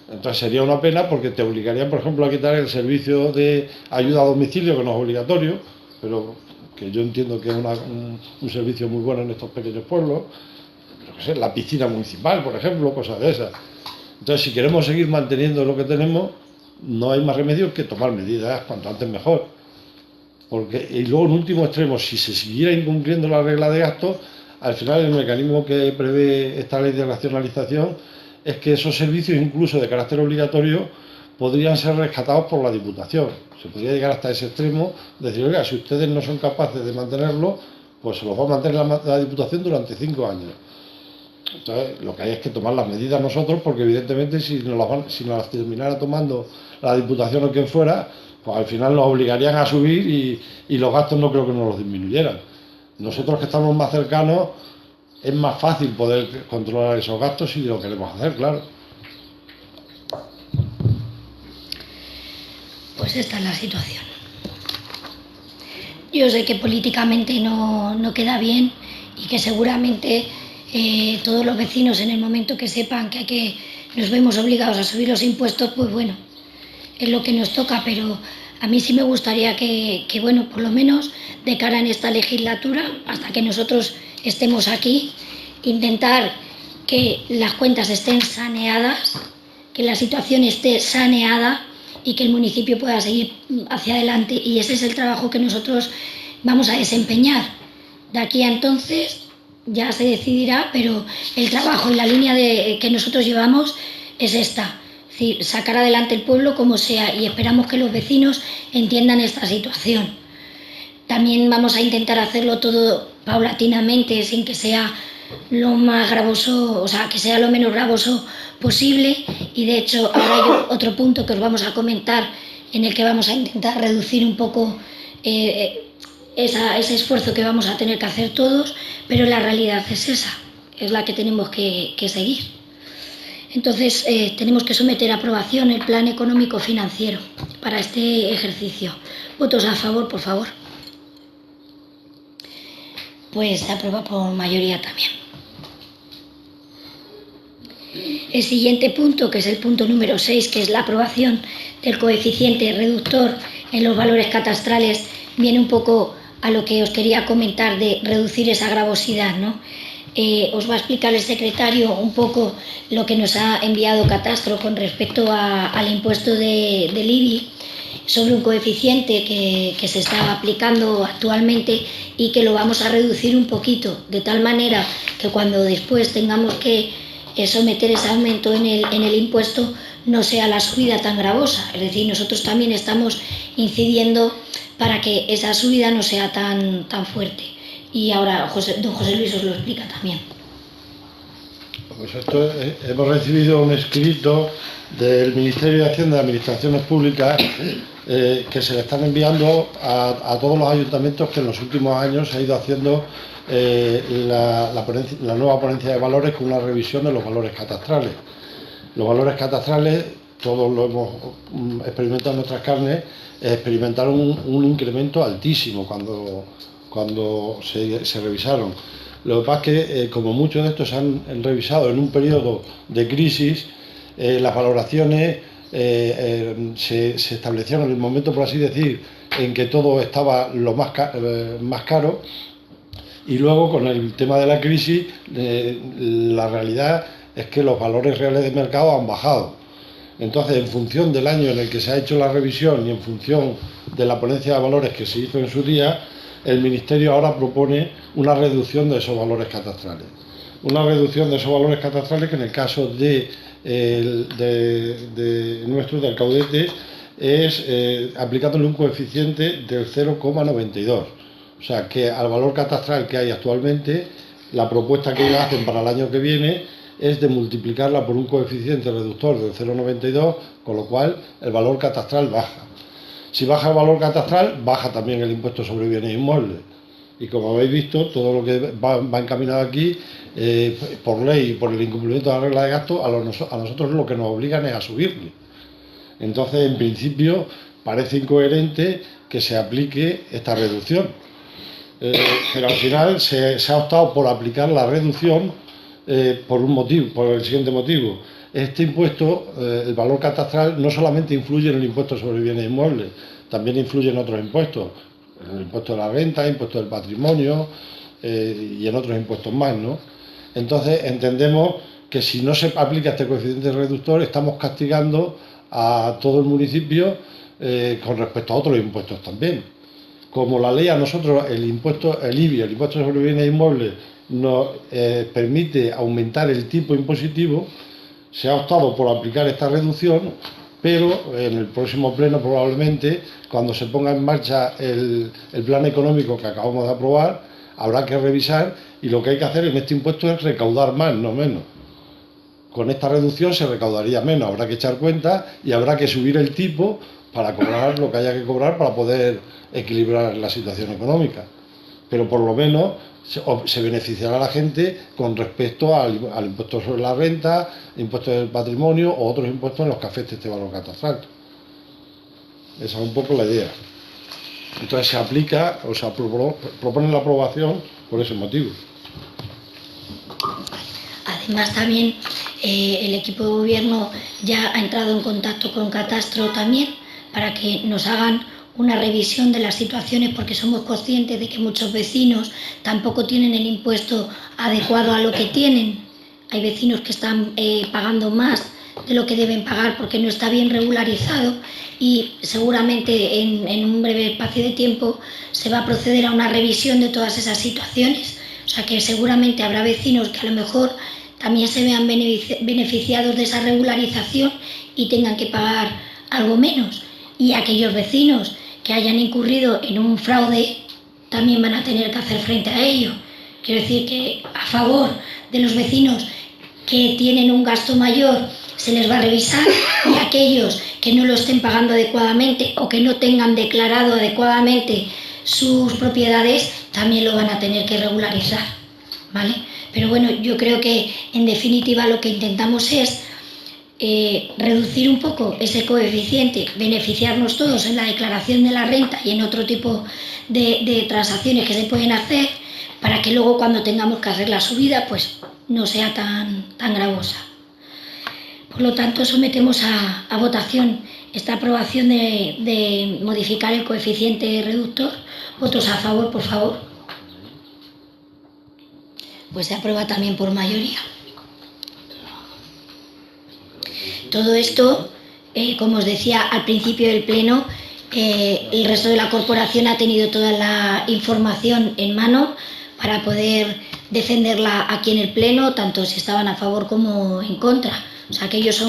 Speaker 2: Entonces sería una pena porque te obligarían, por ejemplo, a quitar el servicio de ayuda a domicilio, que no es obligatorio, pero que yo entiendo que es un servicio muy bueno en estos pequeños pueblos. Yo qué sé, la piscina municipal, por ejemplo, cosas de esas. Entonces, si queremos seguir manteniendo lo que tenemos, no hay más remedio que tomar medidas, cuanto antes mejor. Porque, y luego, en último extremo, si se siguiera incumpliendo la regla de gasto, al final el mecanismo que prevé esta ley de racionalización es que esos servicios, incluso de carácter obligatorio, podrían ser rescatados por la Diputación. Se podría llegar hasta ese extremo, de decir, oiga, si ustedes no son capaces de mantenerlo, pues se los va a mantener la Diputación durante 5 años. Entonces, lo que hay es que tomar las medidas nosotros, porque evidentemente si nos las terminara tomando la Diputación o quien fuera, pues al final nos obligarían a subir y los gastos no creo que nos los disminuyeran. Nosotros que estamos más cercanos, es más fácil poder controlar esos gastos si lo queremos hacer, claro.
Speaker 1: Pues esta es la situación. Yo sé que políticamente no queda bien y que seguramente todos los vecinos, en el momento que sepan que nos vemos obligados a subir los impuestos, pues bueno, es lo que nos toca, pero a mí sí me gustaría que bueno, por lo menos de cara en esta legislatura, hasta que nosotros estemos aquí, intentar que las cuentas estén saneadas, que la situación esté saneada y que el municipio pueda seguir hacia adelante, y ese es el trabajo que nosotros vamos a desempeñar. De aquí a entonces ya se decidirá, pero el trabajo y la línea que nosotros llevamos es esta, es decir, sacar adelante el pueblo como sea, y esperamos que los vecinos entiendan esta situación. También vamos a intentar hacerlo todo paulatinamente, sin que sea lo más gravoso, o sea, que sea lo menos gravoso posible, y de hecho ahora hay otro punto que os vamos a comentar en el que vamos a intentar reducir un poco ese esfuerzo que vamos a tener que hacer todos, pero la realidad es esa, es la que tenemos que seguir. Entonces tenemos que someter a aprobación el plan económico financiero para este ejercicio. ¿Votos a favor, por favor? Pues se aprueba por mayoría también. El siguiente punto, que es el punto número 6, que es la aprobación del coeficiente reductor en los valores catastrales, viene un poco a lo que os quería comentar de reducir esa gravosidad, ¿no? Os va a explicar el secretario un poco lo que nos ha enviado Catastro con respecto al impuesto del IBI, sobre un coeficiente que se está aplicando actualmente y que lo vamos a reducir un poquito, de tal manera que cuando después tengamos que someter ese aumento en el impuesto no sea la subida tan gravosa. Es decir, nosotros también estamos incidiendo para que esa subida no sea tan fuerte. Y ahora don José Luis os lo explica también.
Speaker 2: Pues esto hemos recibido un escrito del Ministerio de Hacienda y Administraciones Públicas que se le están enviando a todos los ayuntamientos, que en los últimos años se ha ido haciendo la nueva ponencia de valores con una revisión de los valores catastrales. Los valores catastrales, todos lo hemos experimentado en nuestras carnes, experimentaron un incremento altísimo cuando se revisaron. Lo que pasa es que, como muchos de estos se han revisado en un periodo de crisis, las valoraciones se establecieron en el momento, por así decir, en que todo estaba lo más caro, y luego con el tema de la crisis, la realidad es que los valores reales de mercado han bajado. Entonces, en función del año en el que se ha hecho la revisión y en función de la ponencia de valores que se hizo en su día, el Ministerio ahora propone una reducción de esos valores catastrales. Una reducción de esos valores catastrales que en el caso de nuestro, del Caudete, es aplicándole un coeficiente del 0,92. O sea, que al valor catastral que hay actualmente, la propuesta que ellos hacen para el año que viene es de multiplicarla por un coeficiente reductor del 0,92, con lo cual el valor catastral baja. Si baja el valor catastral, baja también el impuesto sobre bienes inmuebles. Y como habéis visto, todo lo que va encaminado aquí, por ley y por el incumplimiento de la regla de gasto, a nosotros lo que nos obligan es a subirle. Entonces, en principio, parece incoherente que se aplique esta reducción. Pero al final se ha optado por aplicar la reducción por el siguiente motivo. Este impuesto, el valor catastral, no solamente influye en el impuesto sobre bienes inmuebles, también influye en otros impuestos, en el impuesto de la renta, impuesto del patrimonio y en otros impuestos más, ¿no? Entonces entendemos que si no se aplica este coeficiente reductor, estamos castigando a todo el municipio con respecto a otros impuestos también. Como la ley a nosotros, el IBI, el impuesto sobre bienes inmuebles, nos permite aumentar el tipo impositivo, se ha optado por aplicar esta reducción, pero en el próximo pleno probablemente, cuando se ponga en marcha el plan económico que acabamos de aprobar, habrá que revisar, y lo que hay que hacer en este impuesto es recaudar más, no menos. Con esta reducción se recaudaría menos, habrá que echar cuenta y habrá que subir el tipo para cobrar lo que haya que cobrar para poder equilibrar la situación económica. Pero por lo menos se beneficiará a la gente con respecto al impuesto sobre la renta, impuesto del patrimonio o otros impuestos en los que afecte este valor catastral. Esa es un poco la idea. Entonces se aplica, o sea, propone la aprobación por ese motivo.
Speaker 1: Además también el equipo de gobierno ya ha entrado en contacto con Catastro también para que nos hagan una revisión de las situaciones, porque somos conscientes de que muchos vecinos tampoco tienen el impuesto adecuado a lo que tienen. Hay vecinos que están pagando más de lo que deben pagar porque no está bien regularizado, y seguramente en un breve espacio de tiempo se va a proceder a una revisión de todas esas situaciones. O sea que seguramente habrá vecinos que a lo mejor también se vean beneficiados de esa regularización y tengan que pagar algo menos. Y aquellos vecinos que hayan incurrido en un fraude también van a tener que hacer frente a ello. Quiero decir que a favor de los vecinos que tienen un gasto mayor se les va a revisar, y aquellos que no lo estén pagando adecuadamente o que no tengan declarado adecuadamente sus propiedades también lo van a tener que regularizar, ¿vale? Pero bueno, yo creo que en definitiva lo que intentamos es reducir un poco ese coeficiente, beneficiarnos todos en la declaración de la renta y en otro tipo de transacciones que se pueden hacer, para que luego cuando tengamos que hacer la subida pues no sea tan gravosa. Por lo tanto, sometemos a votación esta aprobación de modificar el coeficiente reductor. ¿Votos a favor, por favor? Pues se aprueba también por mayoría. Todo esto, como os decía al principio del pleno, el resto de la corporación ha tenido toda la información en mano para poder defenderla aquí en el pleno, tanto si estaban a favor como en contra. O sea, que ellos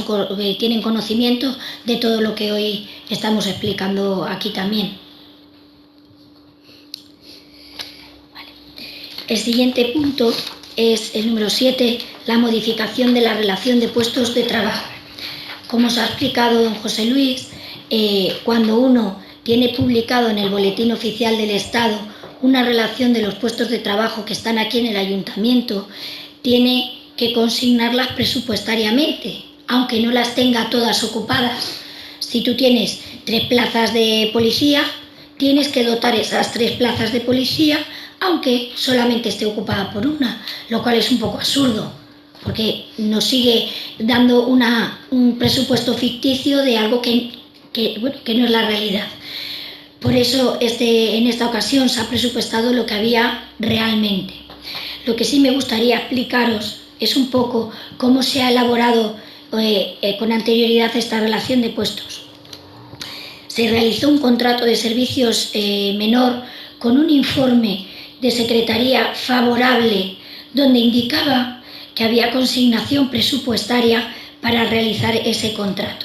Speaker 1: tienen conocimiento de todo lo que hoy estamos explicando aquí también. Vale. El siguiente punto es el número 7, la modificación de la relación de puestos de trabajo. Como os ha explicado don José Luis, cuando uno tiene publicado en el Boletín Oficial del Estado una relación de los puestos de trabajo que están aquí en el ayuntamiento, tiene que consignarlas presupuestariamente, aunque no las tenga todas ocupadas. Si tú tienes 3 plazas de policía, tienes que dotar esas 3 plazas de policía, aunque solamente esté ocupada por una, lo cual es un poco absurdo, porque nos sigue dando un presupuesto ficticio de algo que no es la realidad. Por eso en esta ocasión se ha presupuestado lo que había realmente. Lo que sí me gustaría explicaros es un poco cómo se ha elaborado con anterioridad esta relación de puestos. Se realizó un contrato de servicios menor con un informe de secretaría favorable donde indicaba que había consignación presupuestaria para realizar ese contrato.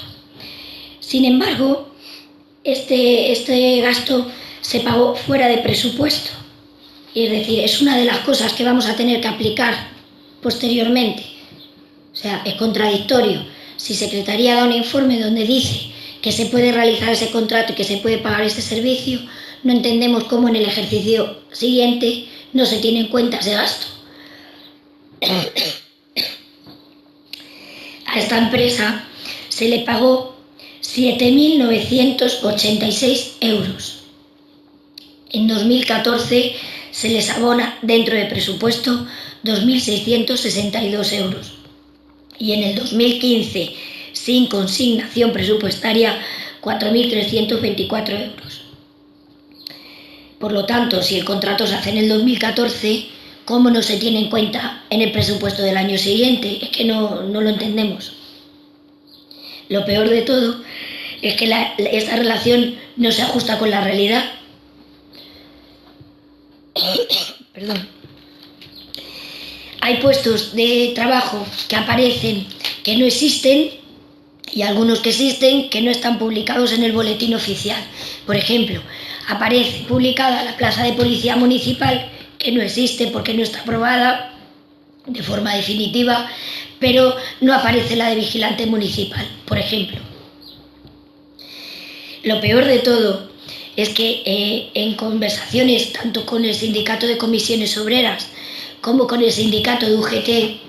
Speaker 1: Sin embargo, este gasto se pagó fuera de presupuesto, y es decir, es una de las cosas que vamos a tener que aplicar posteriormente. O sea, es contradictorio. Si Secretaría da un informe donde dice que se puede realizar ese contrato y que se puede pagar ese servicio, no entendemos cómo en el ejercicio siguiente no se tiene en cuenta ese gasto. A esta empresa se le pagó 7.986 euros. En 2014 se les abona dentro de presupuesto 2.662 euros. Y en el 2015, sin consignación presupuestaria, 4.324 euros. Por lo tanto, si el contrato se hace en el 2014, ¿cómo no se tiene en cuenta en el presupuesto del año siguiente? Es que no lo entendemos. Lo peor de todo es que esta relación no se ajusta con la realidad. Perdón. Hay puestos de trabajo que aparecen que no existen y algunos que existen que no están publicados en el boletín oficial. Por ejemplo, aparece publicada la plaza de policía municipal, que no existe porque no está aprobada de forma definitiva, pero no aparece la de vigilante municipal, por ejemplo. Lo peor de todo es que en conversaciones tanto con el sindicato de comisiones obreras como con el sindicato de UGT,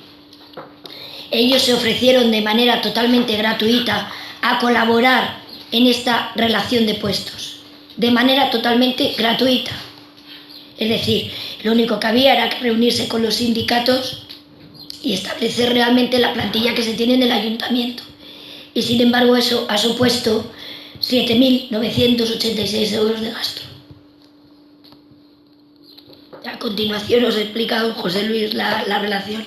Speaker 1: ellos se ofrecieron de manera totalmente gratuita a colaborar en esta relación de puestos, de manera totalmente gratuita. Es decir, lo único que había era que reunirse con los sindicatos y establecer realmente la plantilla que se tiene en el ayuntamiento. Y sin embargo eso ha supuesto 7.986 euros de gasto. A continuación os he explicado don José Luis la relación.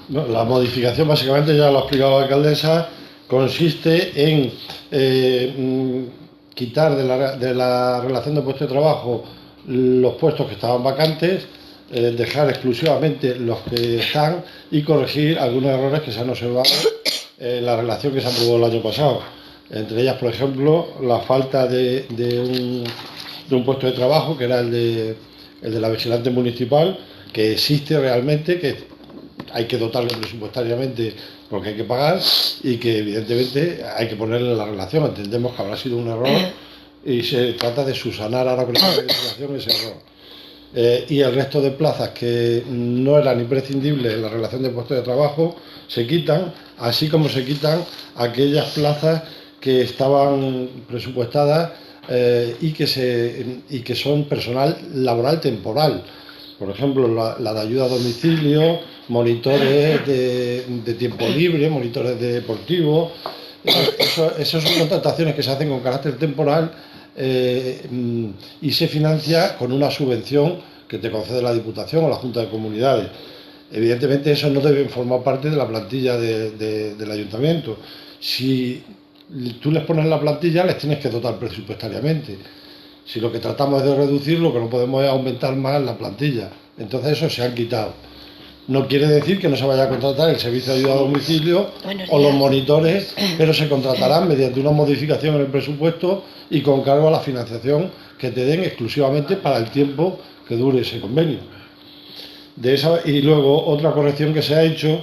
Speaker 2: Bueno, la modificación, básicamente, ya lo ha explicado la alcaldesa, consiste en quitar de la relación de puestos de trabajo los puestos que estaban vacantes, dejar exclusivamente los que están y corregir algunos errores que se han observado en la relación que se aprobó el año pasado. Entre ellas, por ejemplo, la falta de de un puesto de trabajo, que era el de la vigilante municipal, que existe realmente, que hay que dotarle presupuestariamente porque hay que pagar y que evidentemente hay que ponerle en la relación. Entendemos que habrá sido un error y se trata de subsanar ahora con la legislación ese error. Y el resto de plazas que no eran imprescindibles en la relación de puestos de trabajo se quitan, así como se quitan aquellas plazas que estaban presupuestadas y que son personal laboral temporal. Por ejemplo, la de ayuda a domicilio, monitores de tiempo libre, monitores deportivos. Esas son contrataciones que se hacen con carácter temporal y se financia con una subvención que te concede la Diputación o la Junta de Comunidades. Evidentemente, eso no debe formar parte de la plantilla del Ayuntamiento. Si tú les pones la plantilla, les tienes que dotar presupuestariamente. Si lo que tratamos es de reducir, lo que no podemos es aumentar más la plantilla. Entonces, eso se han quitado. No quiere decir que no se vaya a contratar el servicio de ayuda a domicilio o los monitores, pero se contratarán mediante una modificación en el presupuesto y con cargo a la financiación que te den exclusivamente para el tiempo que dure ese convenio. Y luego otra corrección que se ha hecho,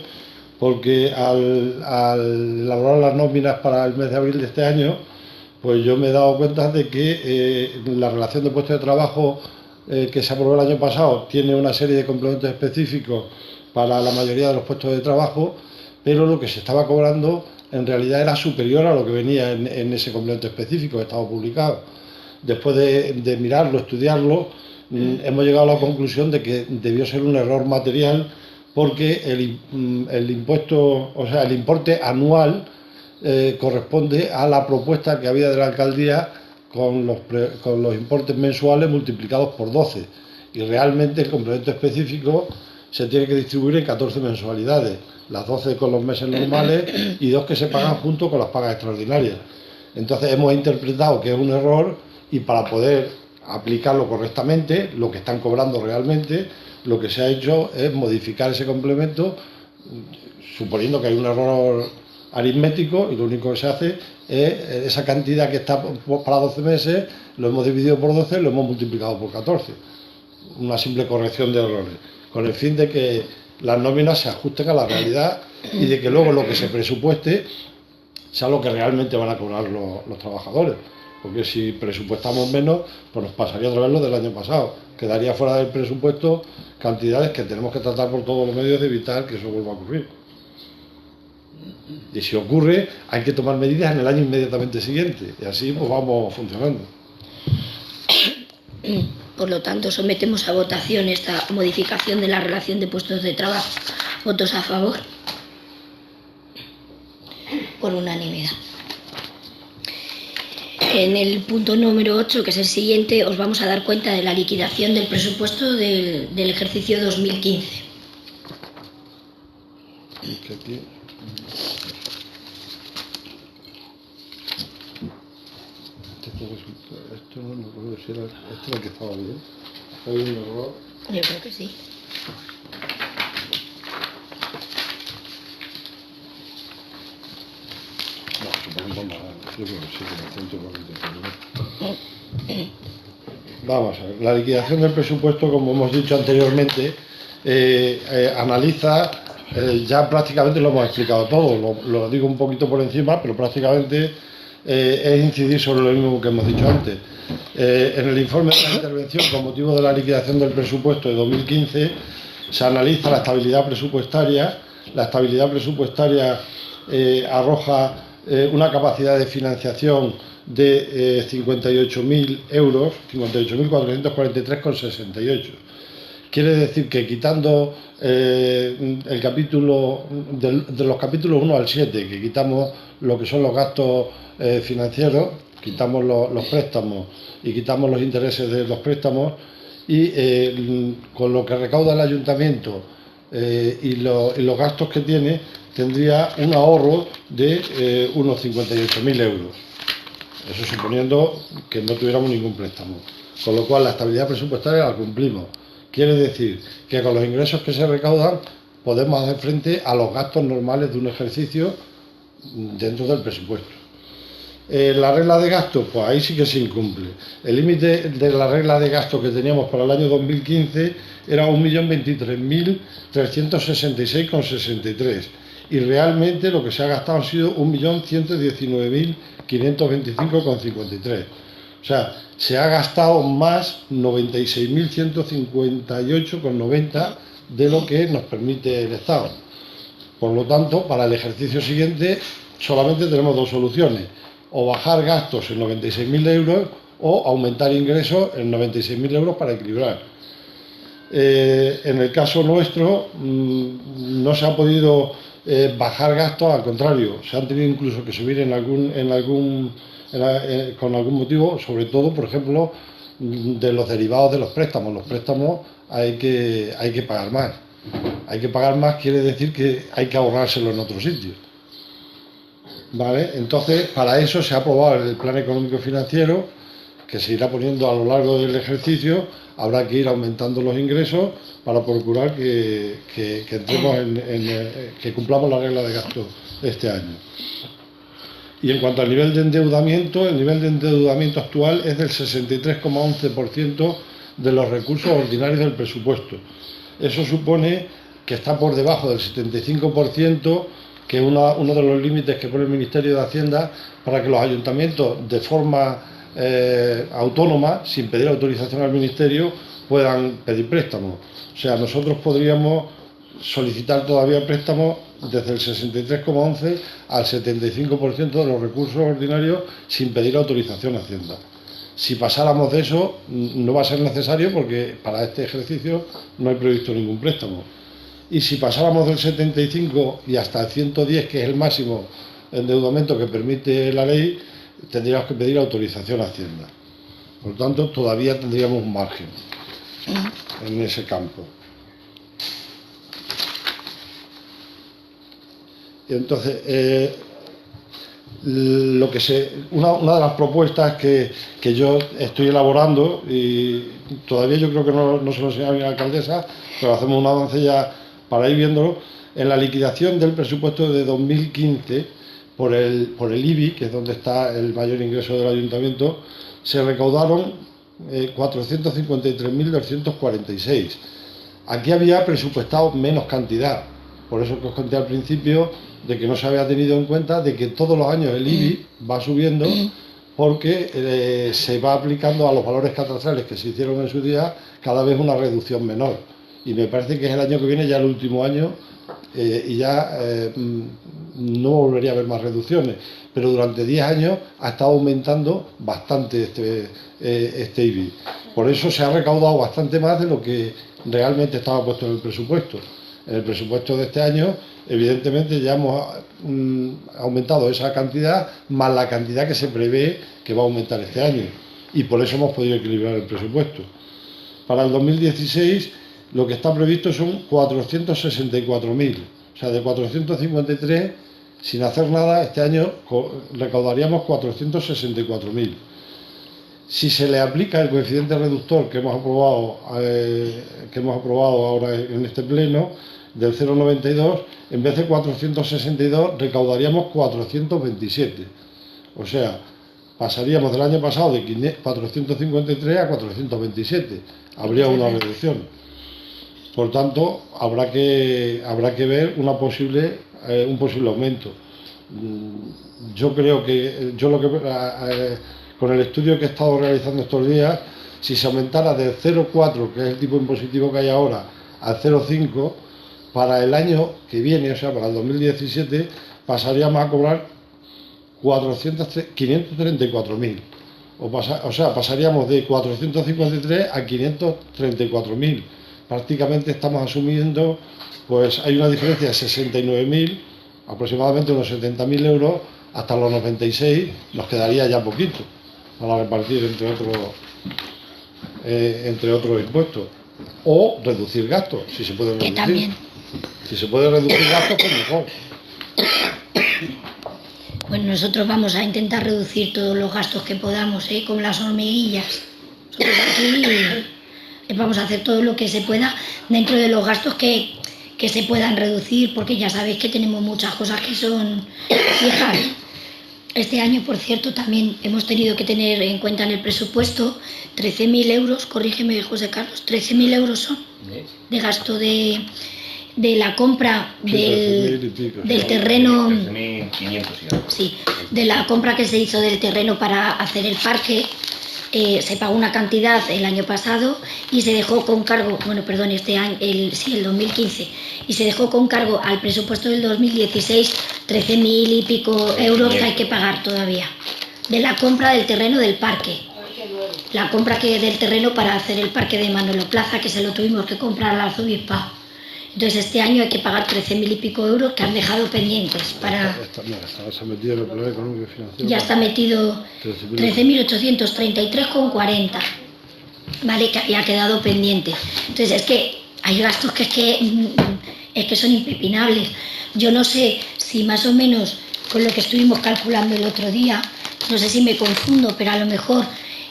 Speaker 2: porque al elaborar las nóminas para el mes de abril de este año, pues yo me he dado cuenta de que la relación de puestos de trabajo que se aprobó el año pasado tiene una serie de complementos específicos para la mayoría de los puestos de trabajo, pero lo que se estaba cobrando en realidad era superior a lo que venía en ese complemento específico que estaba publicado. Después de mirarlo, estudiarlo, hemos llegado a la conclusión de que debió ser un error material porque el impuesto, o sea, el importe anual corresponde a la propuesta que había de la alcaldía con los importes mensuales multiplicados por 12 y realmente el complemento específico se tiene que distribuir en 14 mensualidades, las 12 con los meses normales y 2 que se pagan junto con las pagas extraordinarias. Entonces hemos interpretado que es un error y para poder aplicarlo correctamente, lo que están cobrando realmente, lo que se ha hecho es modificar ese complemento suponiendo que hay un error aritmético y lo único que se hace es esa cantidad que está para 12 meses, lo hemos dividido por 12 y lo hemos multiplicado por 14. Una simple corrección de errores, con el fin de que las nóminas se ajusten a la realidad y de que luego lo que se presupueste sea lo que realmente van a cobrar los trabajadores. Porque si presupuestamos menos, pues nos pasaría otra vez lo del año pasado. Quedaría fuera del presupuesto cantidades que tenemos que tratar por todos los medios de evitar que eso vuelva a ocurrir. Y si ocurre, hay que tomar medidas en el año inmediatamente siguiente. Y así pues vamos funcionando.
Speaker 1: Por lo tanto, sometemos a votación esta modificación de la relación de puestos de trabajo. ¿Votos a favor? Por unanimidad. En el punto número 8, que es el siguiente, os vamos a dar cuenta de la liquidación del presupuesto del ejercicio 2015.
Speaker 2: Esto no me acuerdo si era el que estaba bien. ¿Hay un error?
Speaker 1: Yo creo que sí.
Speaker 2: No, supongo que yo creo que sí, que me Vamos a ver, la liquidación del presupuesto, como hemos dicho anteriormente, analiza, ya prácticamente lo hemos explicado todo, lo digo un poquito por encima, pero prácticamente es incidir sobre lo mismo que hemos dicho antes. En el informe de la intervención con motivo de la liquidación del presupuesto de 2015 se analiza la estabilidad presupuestaria. La estabilidad presupuestaria arroja una capacidad de financiación de 58.000 euros, 58.443,68. Quiere decir que quitando el capítulo de los capítulos 1 al 7, que quitamos lo que son los gastos financieros, quitamos los préstamos y quitamos los intereses de los préstamos y con lo que recauda el ayuntamiento y los gastos que tiene, tendría un ahorro de unos 58.000 euros. Eso suponiendo que no tuviéramos ningún préstamo. Con lo cual la estabilidad presupuestaria la cumplimos. Quiere decir que con los ingresos que se recaudan podemos hacer frente a los gastos normales de un ejercicio dentro del presupuesto. La regla de gasto, pues ahí sí que se incumple. El límite de la regla de gasto que teníamos para el año 2015 era 1.023.366,63 y realmente lo que se ha gastado ha sido 1.119.525,53. O sea, se ha gastado más 96.158,90 de lo que nos permite el Estado. Por lo tanto, para el ejercicio siguiente solamente tenemos dos soluciones: o bajar gastos en 96.000 euros o aumentar ingresos en 96.000 euros para equilibrar. En el caso nuestro no se ha podido bajar gastos, al contrario, se han tenido incluso que subir con algún motivo, sobre todo, por ejemplo, de los derivados de los préstamos. Los préstamos hay que pagar más. Hay que pagar más quiere decir que hay que ahorrárselo en otro sitio. ¿Vale? Entonces, para eso se ha aprobado el Plan Económico Financiero, que se irá poniendo a lo largo del ejercicio. Habrá que ir aumentando los ingresos para procurar que entremos que cumplamos la regla de gasto de este año. Y en cuanto al nivel de endeudamiento, el nivel de endeudamiento actual es del 63,11% de los recursos ordinarios del presupuesto. Eso supone que está por debajo del 75%, que es uno de los límites que pone el Ministerio de Hacienda para que los ayuntamientos, de forma autónoma, sin pedir autorización al Ministerio, puedan pedir préstamos. O sea, nosotros podríamos solicitar todavía préstamos desde el 63,11 al 75% de los recursos ordinarios sin pedir autorización a Hacienda. Si pasáramos de eso, no va a ser necesario porque para este ejercicio no hay previsto ningún préstamo. Y si pasáramos del 75 y hasta el 110, que es el máximo endeudamiento que permite la ley, tendríamos que pedir autorización a Hacienda. Por lo tanto, todavía tendríamos un margen en ese campo. Y entonces, una de las propuestas que yo estoy elaborando, y todavía yo creo que no se lo enseña a mi alcaldesa, pero hacemos un avance ya para ir viéndolo, en la liquidación del presupuesto de 2015 por el IBI, que es donde está el mayor ingreso del ayuntamiento, se recaudaron 453.246. Aquí había presupuestado menos cantidad, por eso que os conté al principio de que no se había tenido en cuenta de que todos los años el IBI va subiendo porque se va aplicando a los valores catastrales que se hicieron en su día cada vez una reducción menor. Y me parece que es el año que viene ya el último año y ya no volvería a haber más reducciones. Pero durante 10 años ha estado aumentando bastante este IBI. Por eso se ha recaudado bastante más de lo que realmente estaba puesto en el presupuesto. En el presupuesto de este año, evidentemente, ya hemos aumentado esa cantidad más la cantidad que se prevé que va a aumentar este año. Y por eso hemos podido equilibrar el presupuesto. Para el 2016, lo que está previsto son 464.000. O sea, de 453, sin hacer nada, este año recaudaríamos 464.000. Si se le aplica el coeficiente reductor que hemos aprobado ahora en este pleno, del 0,92, en vez de 462 recaudaríamos 427. O sea, pasaríamos del año pasado de 453 a 427. Habría una reducción. Por tanto, habrá que ver un posible aumento. Yo creo que con el estudio que he estado realizando estos días, si se aumentara del 0,4, que es el tipo impositivo que hay ahora, al 0,5, para el año que viene, o sea, para el 2017, pasaríamos a cobrar 534.000. O sea, pasaríamos de 453 a 534.000. Prácticamente estamos asumiendo, pues hay una diferencia de 69.000, aproximadamente unos 70.000 euros, hasta los 96 nos quedaría ya poquito para repartir entre otros impuestos. O reducir gastos, si se puede reducir.
Speaker 1: También.
Speaker 2: Si se puede reducir gastos, pues mejor.
Speaker 1: Bueno, nosotros vamos a intentar reducir todos los gastos que podamos, como las hormiguillas. Nosotros aquí vamos a hacer todo lo que se pueda dentro de los gastos que se puedan reducir, porque ya sabéis que tenemos muchas cosas que son fijas. Este año, por cierto, también hemos tenido que tener en cuenta en el presupuesto 13.000 euros, corrígeme José Carlos, 13.000 euros son de gasto de la compra del terreno,
Speaker 3: 13.500.
Speaker 1: sí, de la compra que se hizo del terreno para hacer el parque. Se pagó una cantidad el año pasado y se dejó con cargo, bueno, perdón, este año, el 2015, y se dejó con cargo al presupuesto del 2016 13.000 y pico euros que hay que pagar todavía, de la compra del terreno del parque. La compra del terreno para hacer el parque de Manolo Plaza, que se lo tuvimos que comprar al arzobispado. Entonces este año hay que pagar 13.000 y pico euros que han dejado pendientes para...
Speaker 2: Se ha metido en el plan económico y financiero.
Speaker 1: Ya está metido 13.833,40, ¿vale? Que había quedado pendiente. Entonces es que hay gastos que son impepinables. Yo no sé si más o menos con lo que estuvimos calculando el otro día, no sé si me confundo, pero a lo mejor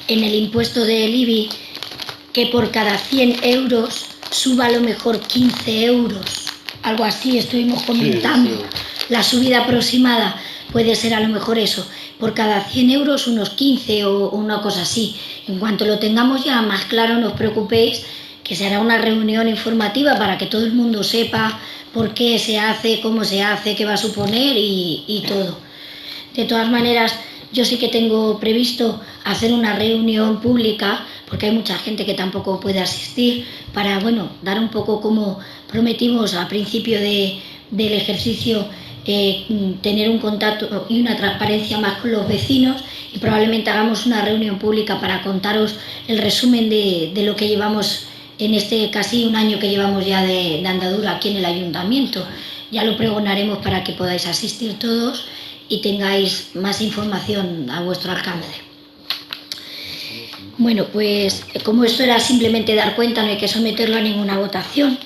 Speaker 1: en el impuesto del IBI, que por cada 100 euros suba a lo mejor 15 euros, algo así estuvimos comentando. Sí. La subida aproximada puede ser a lo mejor eso, por cada 100 euros unos 15 o una cosa así. En cuanto lo tengamos ya más claro, no os preocupéis, que se hará una reunión informativa para que todo el mundo sepa por qué se hace, cómo se hace, qué va a suponer y todo. De todas maneras, yo sí que tengo previsto hacer una reunión pública, porque hay mucha gente que tampoco puede asistir, para, bueno, dar un poco como prometimos al principio del ejercicio, tener un contacto y una transparencia más con los vecinos, y probablemente hagamos una reunión pública para contaros el resumen de lo que llevamos en este casi un año que llevamos ya de andadura aquí en el ayuntamiento. Ya lo pregonaremos para que podáis asistir todos y tengáis más información a vuestro alcance. Bueno, pues como esto era simplemente dar cuenta, no hay que someterlo a ninguna votación.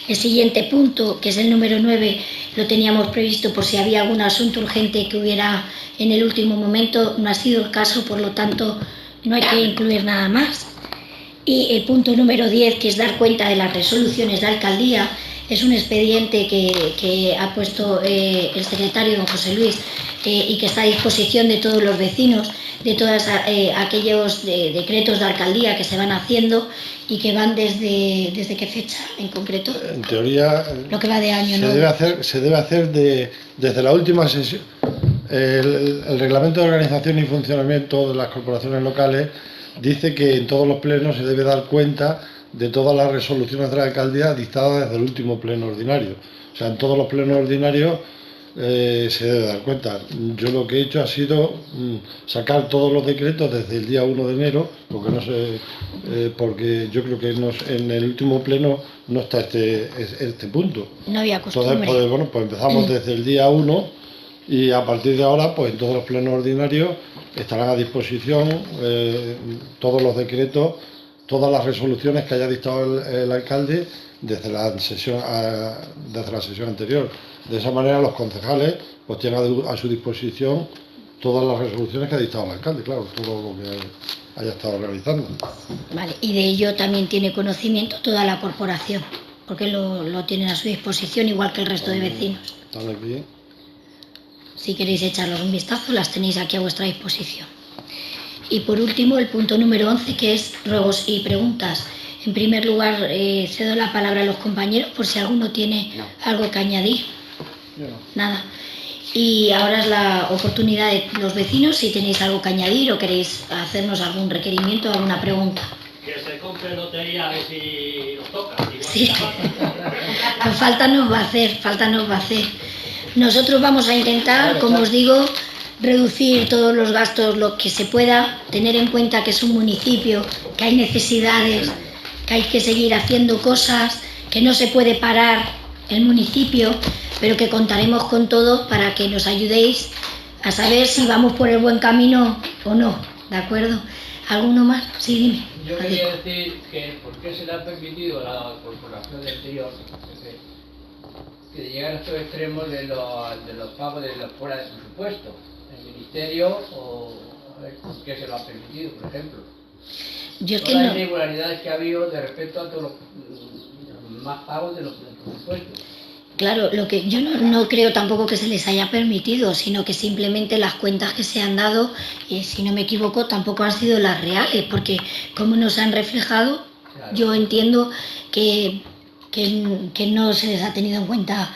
Speaker 1: El siguiente punto, que es el número 9, lo teníamos previsto por si había algún asunto urgente que hubiera en el último momento. No ha sido el caso, por lo tanto no hay que incluir nada más. Y el punto número 10, que es dar cuenta de las resoluciones de alcaldía, es un expediente que ha puesto el secretario, don José Luis, y que está a disposición de todos los vecinos, de todos aquellos decretos de alcaldía que se van haciendo y que van ¿desde qué fecha en concreto?
Speaker 2: En teoría,
Speaker 1: lo que va de año,
Speaker 2: se debe hacer desde la última sesión. El reglamento de organización y funcionamiento de las corporaciones locales dice que en todos los plenos se debe dar cuenta de todas las resoluciones de la alcaldía dictadas desde el último pleno ordinario. O sea, en todos los plenos ordinarios se debe dar cuenta. Yo lo que he hecho ha sido sacar todos los decretos desde el día 1 de enero, porque yo creo que en el último pleno no está este punto.
Speaker 1: No había costumbre.
Speaker 2: Entonces, pues empezamos desde el día 1 y a partir de ahora, pues en todos los plenos ordinarios estarán a disposición todos los decretos, todas las resoluciones que haya dictado el alcalde desde la sesión anterior. De esa manera los concejales pues tienen a su disposición todas las resoluciones que ha dictado el alcalde, claro, todo lo que haya estado realizando.
Speaker 1: Vale, y de ello también tiene conocimiento toda la corporación, porque lo tienen a su disposición igual que el resto de vecinos.
Speaker 2: Están aquí.
Speaker 1: Si queréis echarlos un vistazo, las tenéis aquí a vuestra disposición. Y por último, el punto número 11, que es ruegos y preguntas. En primer lugar, cedo la palabra a los compañeros por si alguno tiene algo que añadir.
Speaker 2: Yo no.
Speaker 1: Nada. Y ahora es la oportunidad de los vecinos, si tenéis algo que añadir o queréis hacernos algún requerimiento, alguna pregunta.
Speaker 3: Que se compre lotería a ver si nos toca.
Speaker 1: Sí, pues falta nos va a hacer. Nosotros vamos a intentar, como os digo, reducir todos los gastos lo que se pueda, tener en cuenta que es un municipio, que hay necesidades, que hay que seguir haciendo cosas, que no se puede parar el municipio, pero que contaremos con todos para que nos ayudéis a saber si vamos por el buen camino o no, ¿de acuerdo? ¿Alguno más? Sí, dime.
Speaker 4: Yo quería decir que por qué se le ha permitido a la corporación del exterior que llegar a estos extremos de los pagos de los fuera de presupuesto. El ministerio, o a ver por qué se lo ha permitido, por ejemplo.
Speaker 1: Yo es que
Speaker 4: Todas
Speaker 1: no.
Speaker 4: las irregularidades que ha habido de respecto a todos los más pagos de los presupuestos.
Speaker 1: Claro, lo que yo no creo tampoco que se les haya permitido, sino que simplemente las cuentas que se han dado, si no me equivoco, tampoco han sido las reales, porque como nos han reflejado,
Speaker 4: Claro.
Speaker 1: yo entiendo que no se les ha tenido en cuenta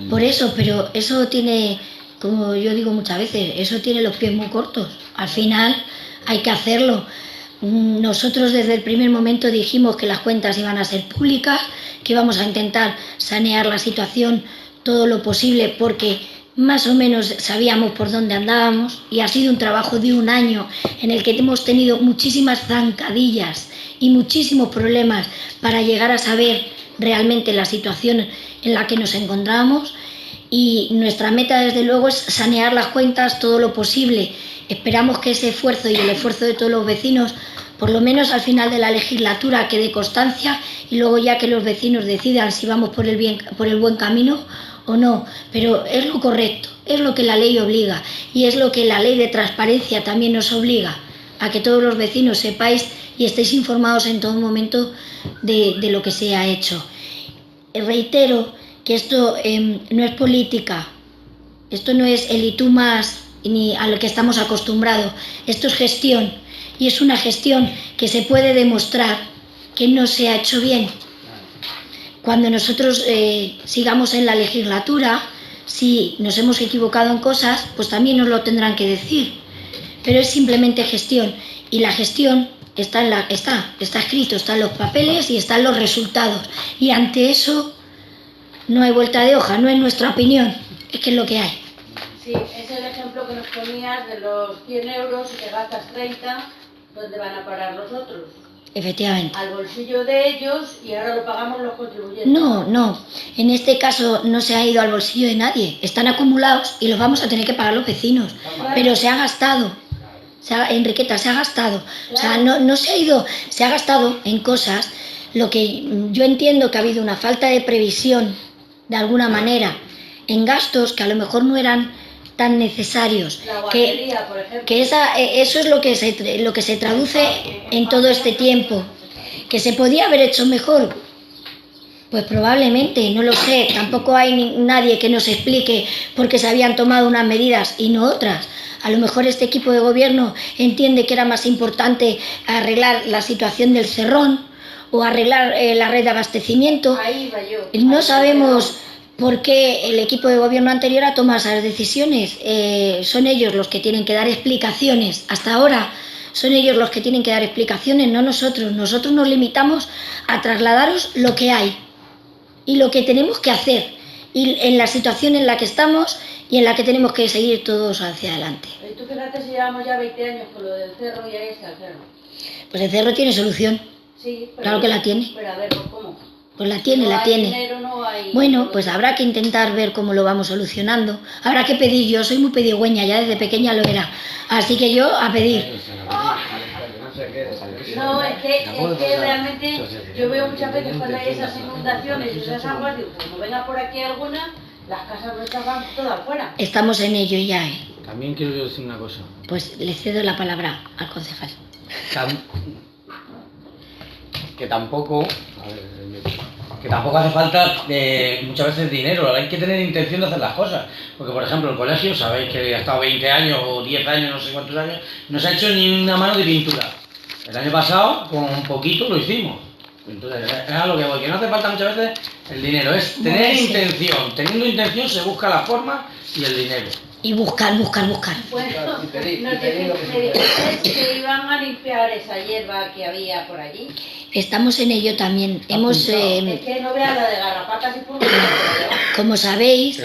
Speaker 1: por eso, pero eso tiene, como yo digo muchas veces, eso tiene los pies muy cortos. Al final hay que hacerlo. Nosotros desde el primer momento dijimos que las cuentas iban a ser públicas, que íbamos a intentar sanear la situación todo lo posible porque más o menos sabíamos por dónde andábamos y ha sido un trabajo de un año en el que hemos tenido muchísimas zancadillas y muchísimos problemas para llegar a saber realmente la situación en la que nos encontramos y nuestra meta desde luego es sanear las cuentas todo lo posible. Esperamos que ese esfuerzo y el esfuerzo de todos los vecinos, por lo menos al final de la legislatura, quede constancia y luego ya que los vecinos decidan si vamos por el buen camino o no. Pero es lo correcto, es lo que la ley obliga y es lo que la ley de transparencia también nos obliga, a que todos los vecinos sepáis y estéis informados en todo momento de lo que se ha hecho. Reitero que esto no es política, esto no es el y tú más ni a lo que estamos acostumbrados, esto es gestión y es una gestión que se puede demostrar que no se ha hecho bien. Cuando nosotros sigamos en la legislatura, si nos hemos equivocado en cosas, pues también nos lo tendrán que decir, pero es simplemente gestión y la gestión está escrito, está en los papeles y están los resultados y ante eso no hay vuelta de hoja, no es nuestra opinión, es que es lo que hay.
Speaker 5: Sí, es el ejemplo que nos ponías de los 100 euros y que gastas 30, ¿dónde van a parar los otros?
Speaker 1: Efectivamente.
Speaker 5: Al bolsillo de ellos y ahora lo pagamos los contribuyentes.
Speaker 1: No, en este caso no se ha ido al bolsillo de nadie, están acumulados y los vamos a tener que pagar los vecinos, pero se ha gastado, Enriqueta, se ha gastado, o sea, no se ha ido, se ha gastado en cosas, lo que yo entiendo que ha habido una falta de previsión, de alguna manera, en gastos que a lo mejor no eran tan necesarios,
Speaker 5: La guardería, por ejemplo.
Speaker 1: que eso es lo que se traduce en todo este tiempo, que se podía haber hecho mejor, pues probablemente, no lo sé, tampoco hay nadie que nos explique por qué se habían tomado unas medidas y no otras. A lo mejor este equipo de gobierno entiende que era más importante arreglar la situación del Cerrón o arreglar la red de abastecimiento.
Speaker 5: Ahí iba yo.
Speaker 1: No sabemos por qué el equipo de gobierno anterior ha tomado esas decisiones. Son ellos los que tienen que dar explicaciones. Hasta ahora son ellos los que tienen que dar explicaciones, no nosotros. Nosotros nos limitamos a trasladaros lo que hay y lo que tenemos que hacer y en la situación en la que estamos y en la que tenemos que seguir todos hacia adelante.
Speaker 5: Y tú fíjate si llevamos ya 20 años con lo del cerro y ahí está el cerro.
Speaker 1: Pues el cerro tiene solución.
Speaker 5: Sí, pero,
Speaker 1: Claro que la tiene.
Speaker 5: Pero a ver, ¿cómo?
Speaker 1: Pues la tiene,
Speaker 5: No
Speaker 1: la
Speaker 5: hay
Speaker 1: tiene.
Speaker 5: dinero, no hay...
Speaker 1: Bueno, pues habrá que intentar ver cómo lo vamos solucionando. Habrá que pedir, yo soy muy pedigüeña, ya desde pequeña lo era. Así que yo a pedir.
Speaker 5: No, es que realmente yo veo muchas veces cuando hay esas inundaciones y esas aguas, digo, como venga por aquí alguna, las casas nuestras van todas afuera.
Speaker 1: Estamos en ello ya, ¿eh?
Speaker 6: También quiero yo decir una cosa.
Speaker 1: Pues le cedo la palabra al concejal.
Speaker 6: Que tampoco hace falta muchas veces dinero, hay que tener intención de hacer las cosas. Porque, por ejemplo, el colegio, sabéis que ha estado 20 años o 10 años, no sé cuántos años, no se ha hecho ni una mano de pintura. El año pasado, con un poquito, lo hicimos. Entonces, es a lo que voy, que no hace falta muchas veces el dinero, es tener intención. Teniendo intención se busca la forma y el dinero.
Speaker 1: Y buscar.
Speaker 5: Bueno, nos dijiste que iban a limpiar esa hierba que había por allí.
Speaker 1: Estamos en ello también. Hemos,
Speaker 5: Es que no veas la de garrapatas y pulgas.
Speaker 1: como sabéis,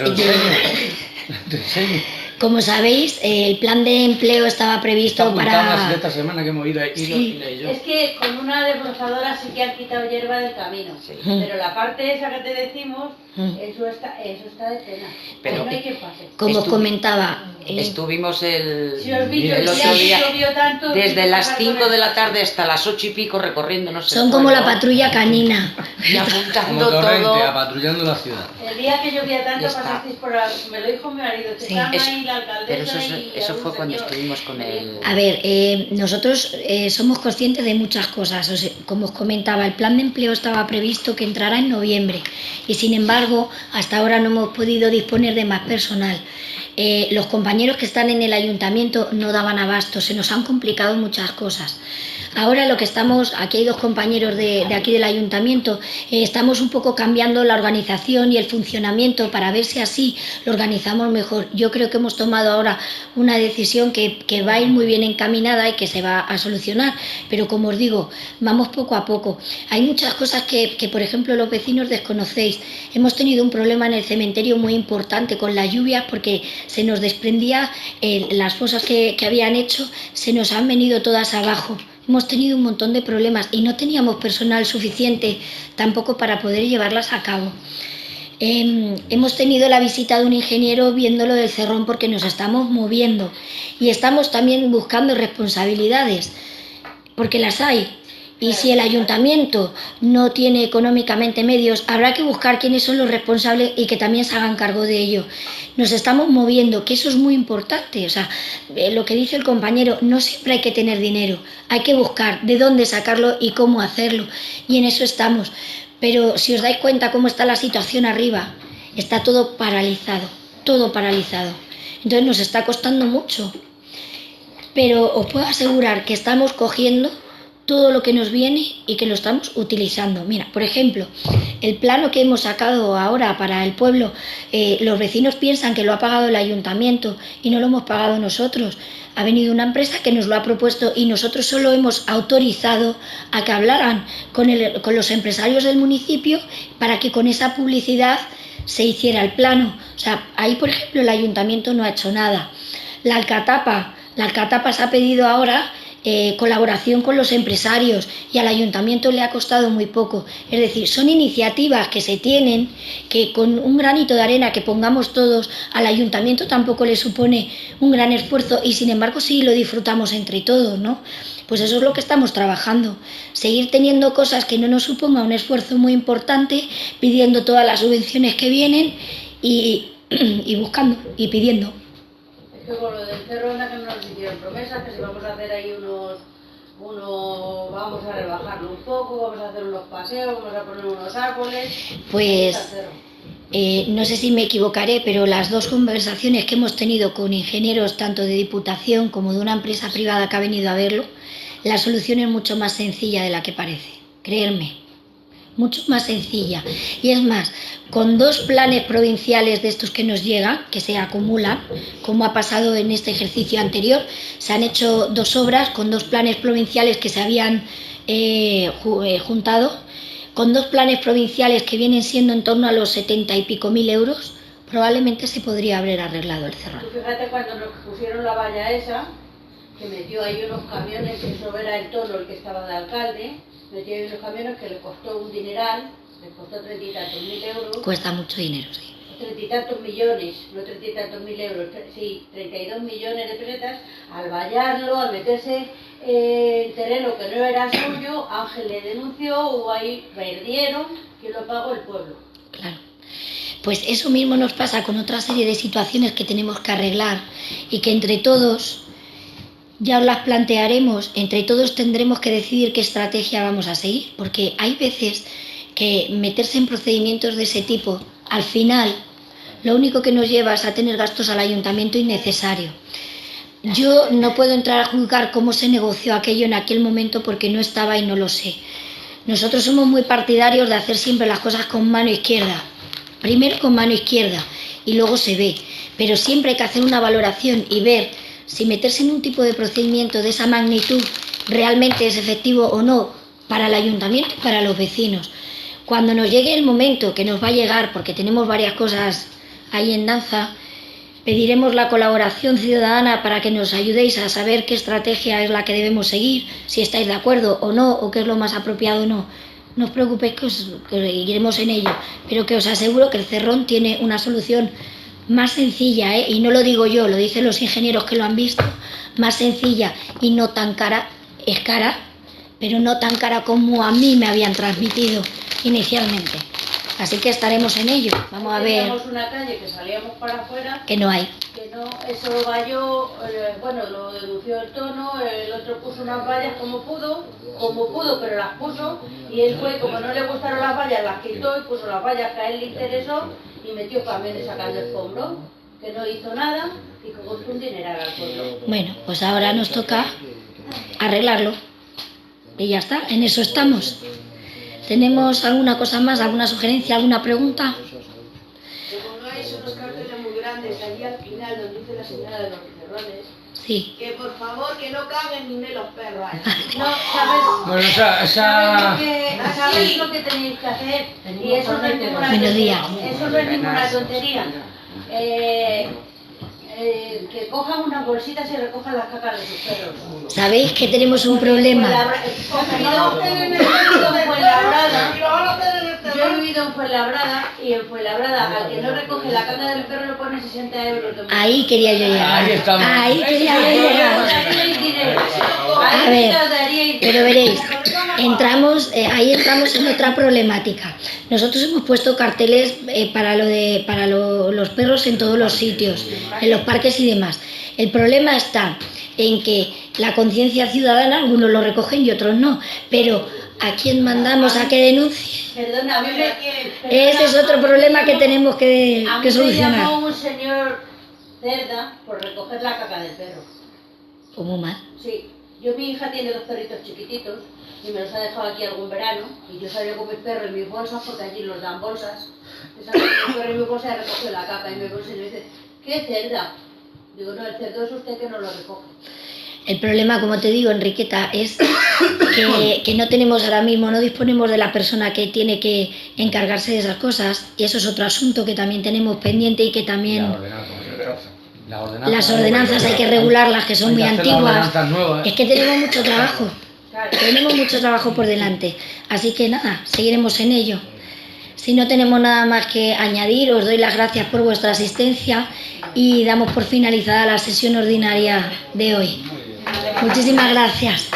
Speaker 6: Te enseño.
Speaker 1: como sabéis, el plan de empleo estaba previsto para...
Speaker 6: esta semana que hemos ido ahí,
Speaker 1: Sí.
Speaker 6: yo.
Speaker 5: Es que con una desbrozadora sí que han quitado hierba del camino.
Speaker 6: Sí.
Speaker 5: Pero la parte esa que te decimos, eso está de pena.
Speaker 7: Pero-
Speaker 5: no hay que pase.
Speaker 1: Como os comentaba,
Speaker 7: Estuvimos
Speaker 5: Si os vi,
Speaker 7: el
Speaker 5: yo
Speaker 7: otro
Speaker 5: ya
Speaker 7: día
Speaker 5: llovió tanto,
Speaker 7: desde
Speaker 5: que
Speaker 7: las
Speaker 5: pasar
Speaker 7: 5
Speaker 5: por
Speaker 7: de
Speaker 5: el-
Speaker 7: la tarde hasta las 8 y pico recorriendo, no sé.
Speaker 1: son como la patrulla canina.
Speaker 7: Y apuntando
Speaker 6: Como torrente,
Speaker 7: todo.
Speaker 6: patrullando la ciudad.
Speaker 5: El día que llovía tanto
Speaker 7: Ya está.
Speaker 5: pasasteis por me lo dijo mi marido, que
Speaker 1: Sí.
Speaker 5: estaban
Speaker 7: Es-
Speaker 5: ahí la
Speaker 7: Pero
Speaker 5: alcaldesa
Speaker 7: eso fue cuando estuvimos con el...
Speaker 1: A ver, nosotros somos conscientes de muchas cosas. O sea, como os comentaba, el plan de empleo estaba previsto que entrara en noviembre y sin embargo hasta ahora no hemos podido disponer de más personal. Los compañeros que están en el ayuntamiento no daban abasto, se nos han complicado muchas cosas. Ahora lo que estamos, aquí hay dos compañeros de aquí del ayuntamiento, estamos un poco cambiando la organización y el funcionamiento para ver si así lo organizamos mejor. Yo creo que hemos tomado ahora una decisión que va a ir muy bien encaminada y que se va a solucionar, pero como os digo, vamos poco a poco. Hay muchas cosas que por ejemplo, los vecinos desconocéis. Hemos tenido un problema en el cementerio muy importante con las lluvias porque se nos desprendía, las fosas que habían hecho se nos han venido todas abajo. Hemos tenido un montón de problemas y no teníamos personal suficiente tampoco para poder llevarlas a cabo. Hemos tenido la visita de un ingeniero viéndolo del Cerrón porque nos estamos moviendo y estamos también buscando responsabilidades, porque las hay. Y si el ayuntamiento no tiene económicamente medios, habrá que buscar quiénes son los responsables y que también se hagan cargo de ello. Nos estamos moviendo, que eso es muy importante. O sea, lo que dice el compañero, no siempre hay que tener dinero, hay que buscar de dónde sacarlo y cómo hacerlo. Y en eso estamos. Pero si os dais cuenta cómo está la situación arriba, está todo paralizado, todo paralizado. Entonces nos está costando mucho. Pero os puedo asegurar que estamos cogiendo todo lo que nos viene y que lo estamos utilizando. Mira, por ejemplo, el plano que hemos sacado ahora para el pueblo, los vecinos piensan que lo ha pagado el ayuntamiento y no lo hemos pagado nosotros. Ha venido una empresa que nos lo ha propuesto y nosotros solo hemos autorizado a que hablaran con los empresarios del municipio para que con esa publicidad se hiciera el plano. O sea, ahí, por ejemplo, el ayuntamiento no ha hecho nada. La Alcatapa se ha pedido ahora colaboración con los empresarios y al ayuntamiento le ha costado muy poco. Es decir, son iniciativas que se tienen, que con un granito de arena que pongamos todos, al ayuntamiento tampoco le supone un gran esfuerzo y sin embargo sí lo disfrutamos entre todos, ¿no? Pues eso es lo que estamos trabajando, seguir teniendo cosas que no nos suponga un esfuerzo muy importante, pidiendo todas las subvenciones que vienen y buscando y pidiendo.
Speaker 5: Con lo del cerro anda que no nos hicieron promesas, que si vamos a hacer ahí vamos a rebajarlo un poco, vamos a hacer unos paseos, vamos a poner unos árboles.
Speaker 1: Pues no sé si me equivocaré, pero las dos conversaciones que hemos tenido con ingenieros tanto de Diputación como de una empresa privada que ha venido a verlo, la solución es mucho más sencilla de la que parece, creerme. Mucho más sencilla. Y es más, con dos planes provinciales de estos que nos llegan, que se acumulan, como ha pasado en este ejercicio anterior, se han hecho dos obras con dos planes provinciales que se habían juntado, con dos planes provinciales que vienen siendo en torno a los 70 y pico mil euros, probablemente se podría haber arreglado el cerrado.
Speaker 5: Fíjate cuando nos pusieron la valla esa, que metió ahí unos camiones, que eso era el Tolo, el que estaba de alcalde, metió ahí unos camiones que le costó un dineral, le costó 30 y tantos mil euros.
Speaker 1: Cuesta mucho dinero, sí.
Speaker 5: 30 y tantos millones, no 30 y tantos mil euros, sí, 32 millones de pesetas, al vallarlo, al meterse en terreno que no era suyo, Ángel le denunció, o ahí perdieron, que lo pagó el pueblo.
Speaker 1: Claro. Pues eso mismo nos pasa con otra serie de situaciones que tenemos que arreglar y que entre todos ya os las plantearemos, entre todos tendremos que decidir qué estrategia vamos a seguir, porque hay veces que meterse en procedimientos de ese tipo, al final, lo único que nos lleva es a tener gastos al ayuntamiento innecesario. Yo no puedo entrar a juzgar cómo se negoció aquello en aquel momento porque no estaba y no lo sé. Nosotros somos muy partidarios de hacer siempre las cosas con mano izquierda. Primero con mano izquierda y luego se ve, pero siempre hay que hacer una valoración y ver si meterse en un tipo de procedimiento de esa magnitud realmente es efectivo o no para el ayuntamiento y para los vecinos. Cuando nos llegue el momento, que nos va a llegar, porque tenemos varias cosas ahí en danza, pediremos la colaboración ciudadana para que nos ayudéis a saber qué estrategia es la que debemos seguir, si estáis de acuerdo o no, o qué es lo más apropiado o no. No os preocupéis que iremos en ello, pero que os aseguro que el Cerrón tiene una solución más sencilla, y no lo digo yo, lo dicen los ingenieros que lo han visto, más sencilla y no tan cara, es cara, pero no tan cara como a mí me habían transmitido inicialmente. Así que estaremos en ello. Vamos a ver
Speaker 5: Teníamos una calle que salíamos para afuera,
Speaker 1: que no hay.
Speaker 5: que no, eso lo valló, bueno, lo denunció el tono, el otro puso unas vallas como pudo, pero las puso, y él fue, como no le gustaron las vallas, las quitó y puso las vallas que a él le interesó y metió camiones sacando escombros, que no hizo nada y que costó un dineral al pueblo.
Speaker 1: Bueno, pues ahora nos toca arreglarlo. Y ya está, en eso estamos. ¿Tenemos alguna cosa más, alguna sugerencia, alguna pregunta?
Speaker 8: Que pongáis unos carteles muy grandes allí al final donde dice la señora de los cerrones,
Speaker 1: Sí.
Speaker 8: que por favor que no caguen ni me los perros ahí.
Speaker 5: No, ¿sabes?
Speaker 6: Bueno,
Speaker 5: ¿Sabéis lo que tenéis que hacer? Y eso no es ninguna
Speaker 1: Buenos días.
Speaker 5: tontería. Eso no es ninguna tontería. Que cojan unas bolsitas y recojan las cacas de sus perros.
Speaker 1: ¿Sabéis que tenemos un problema?
Speaker 5: Yo he vivido en Fuenlabrada y en Fuenlabrada al que no recoge la caca del perro le pone 60 euros de multa.
Speaker 1: Ahí quería yo llegar.
Speaker 6: Ahí estamos.
Speaker 1: Ahí quería yo llegar. A ver, pero veréis, ahí entramos en otra problemática. Nosotros hemos puesto carteles para los perros en todos los sitios, en los parques y demás. El problema está en que la conciencia ciudadana, algunos lo recogen y otros no, pero ¿a quién mandamos a que denuncie?
Speaker 5: Perdona, a mí
Speaker 1: Ese es otro problema que tenemos que
Speaker 5: me
Speaker 1: solucionar.
Speaker 5: llamó un señor cerda por recoger la caca del perro.
Speaker 1: Pues muy mal.
Speaker 5: Sí, mi hija tiene 2 perritos chiquititos y me los ha dejado aquí algún verano y yo salía con mis perros en mis bolsas porque allí los dan bolsas. Yo salía con mis perros en mi bolsa y recoge la caca y me dice, ¿qué cerda? Digo, no, el cerdo es usted que no lo recoge.
Speaker 1: El problema, como te digo, Enriqueta, es que no tenemos ahora mismo, no disponemos de la persona que tiene que encargarse de esas cosas, y eso es otro asunto que también tenemos pendiente y que también las ordenanzas hay que regularlas, que son muy antiguas. Es que tenemos mucho trabajo, por delante, así que nada, seguiremos en ello. Si no tenemos nada más que añadir, os doy las gracias por vuestra asistencia y damos por finalizada la sesión ordinaria de hoy. Muchísimas gracias.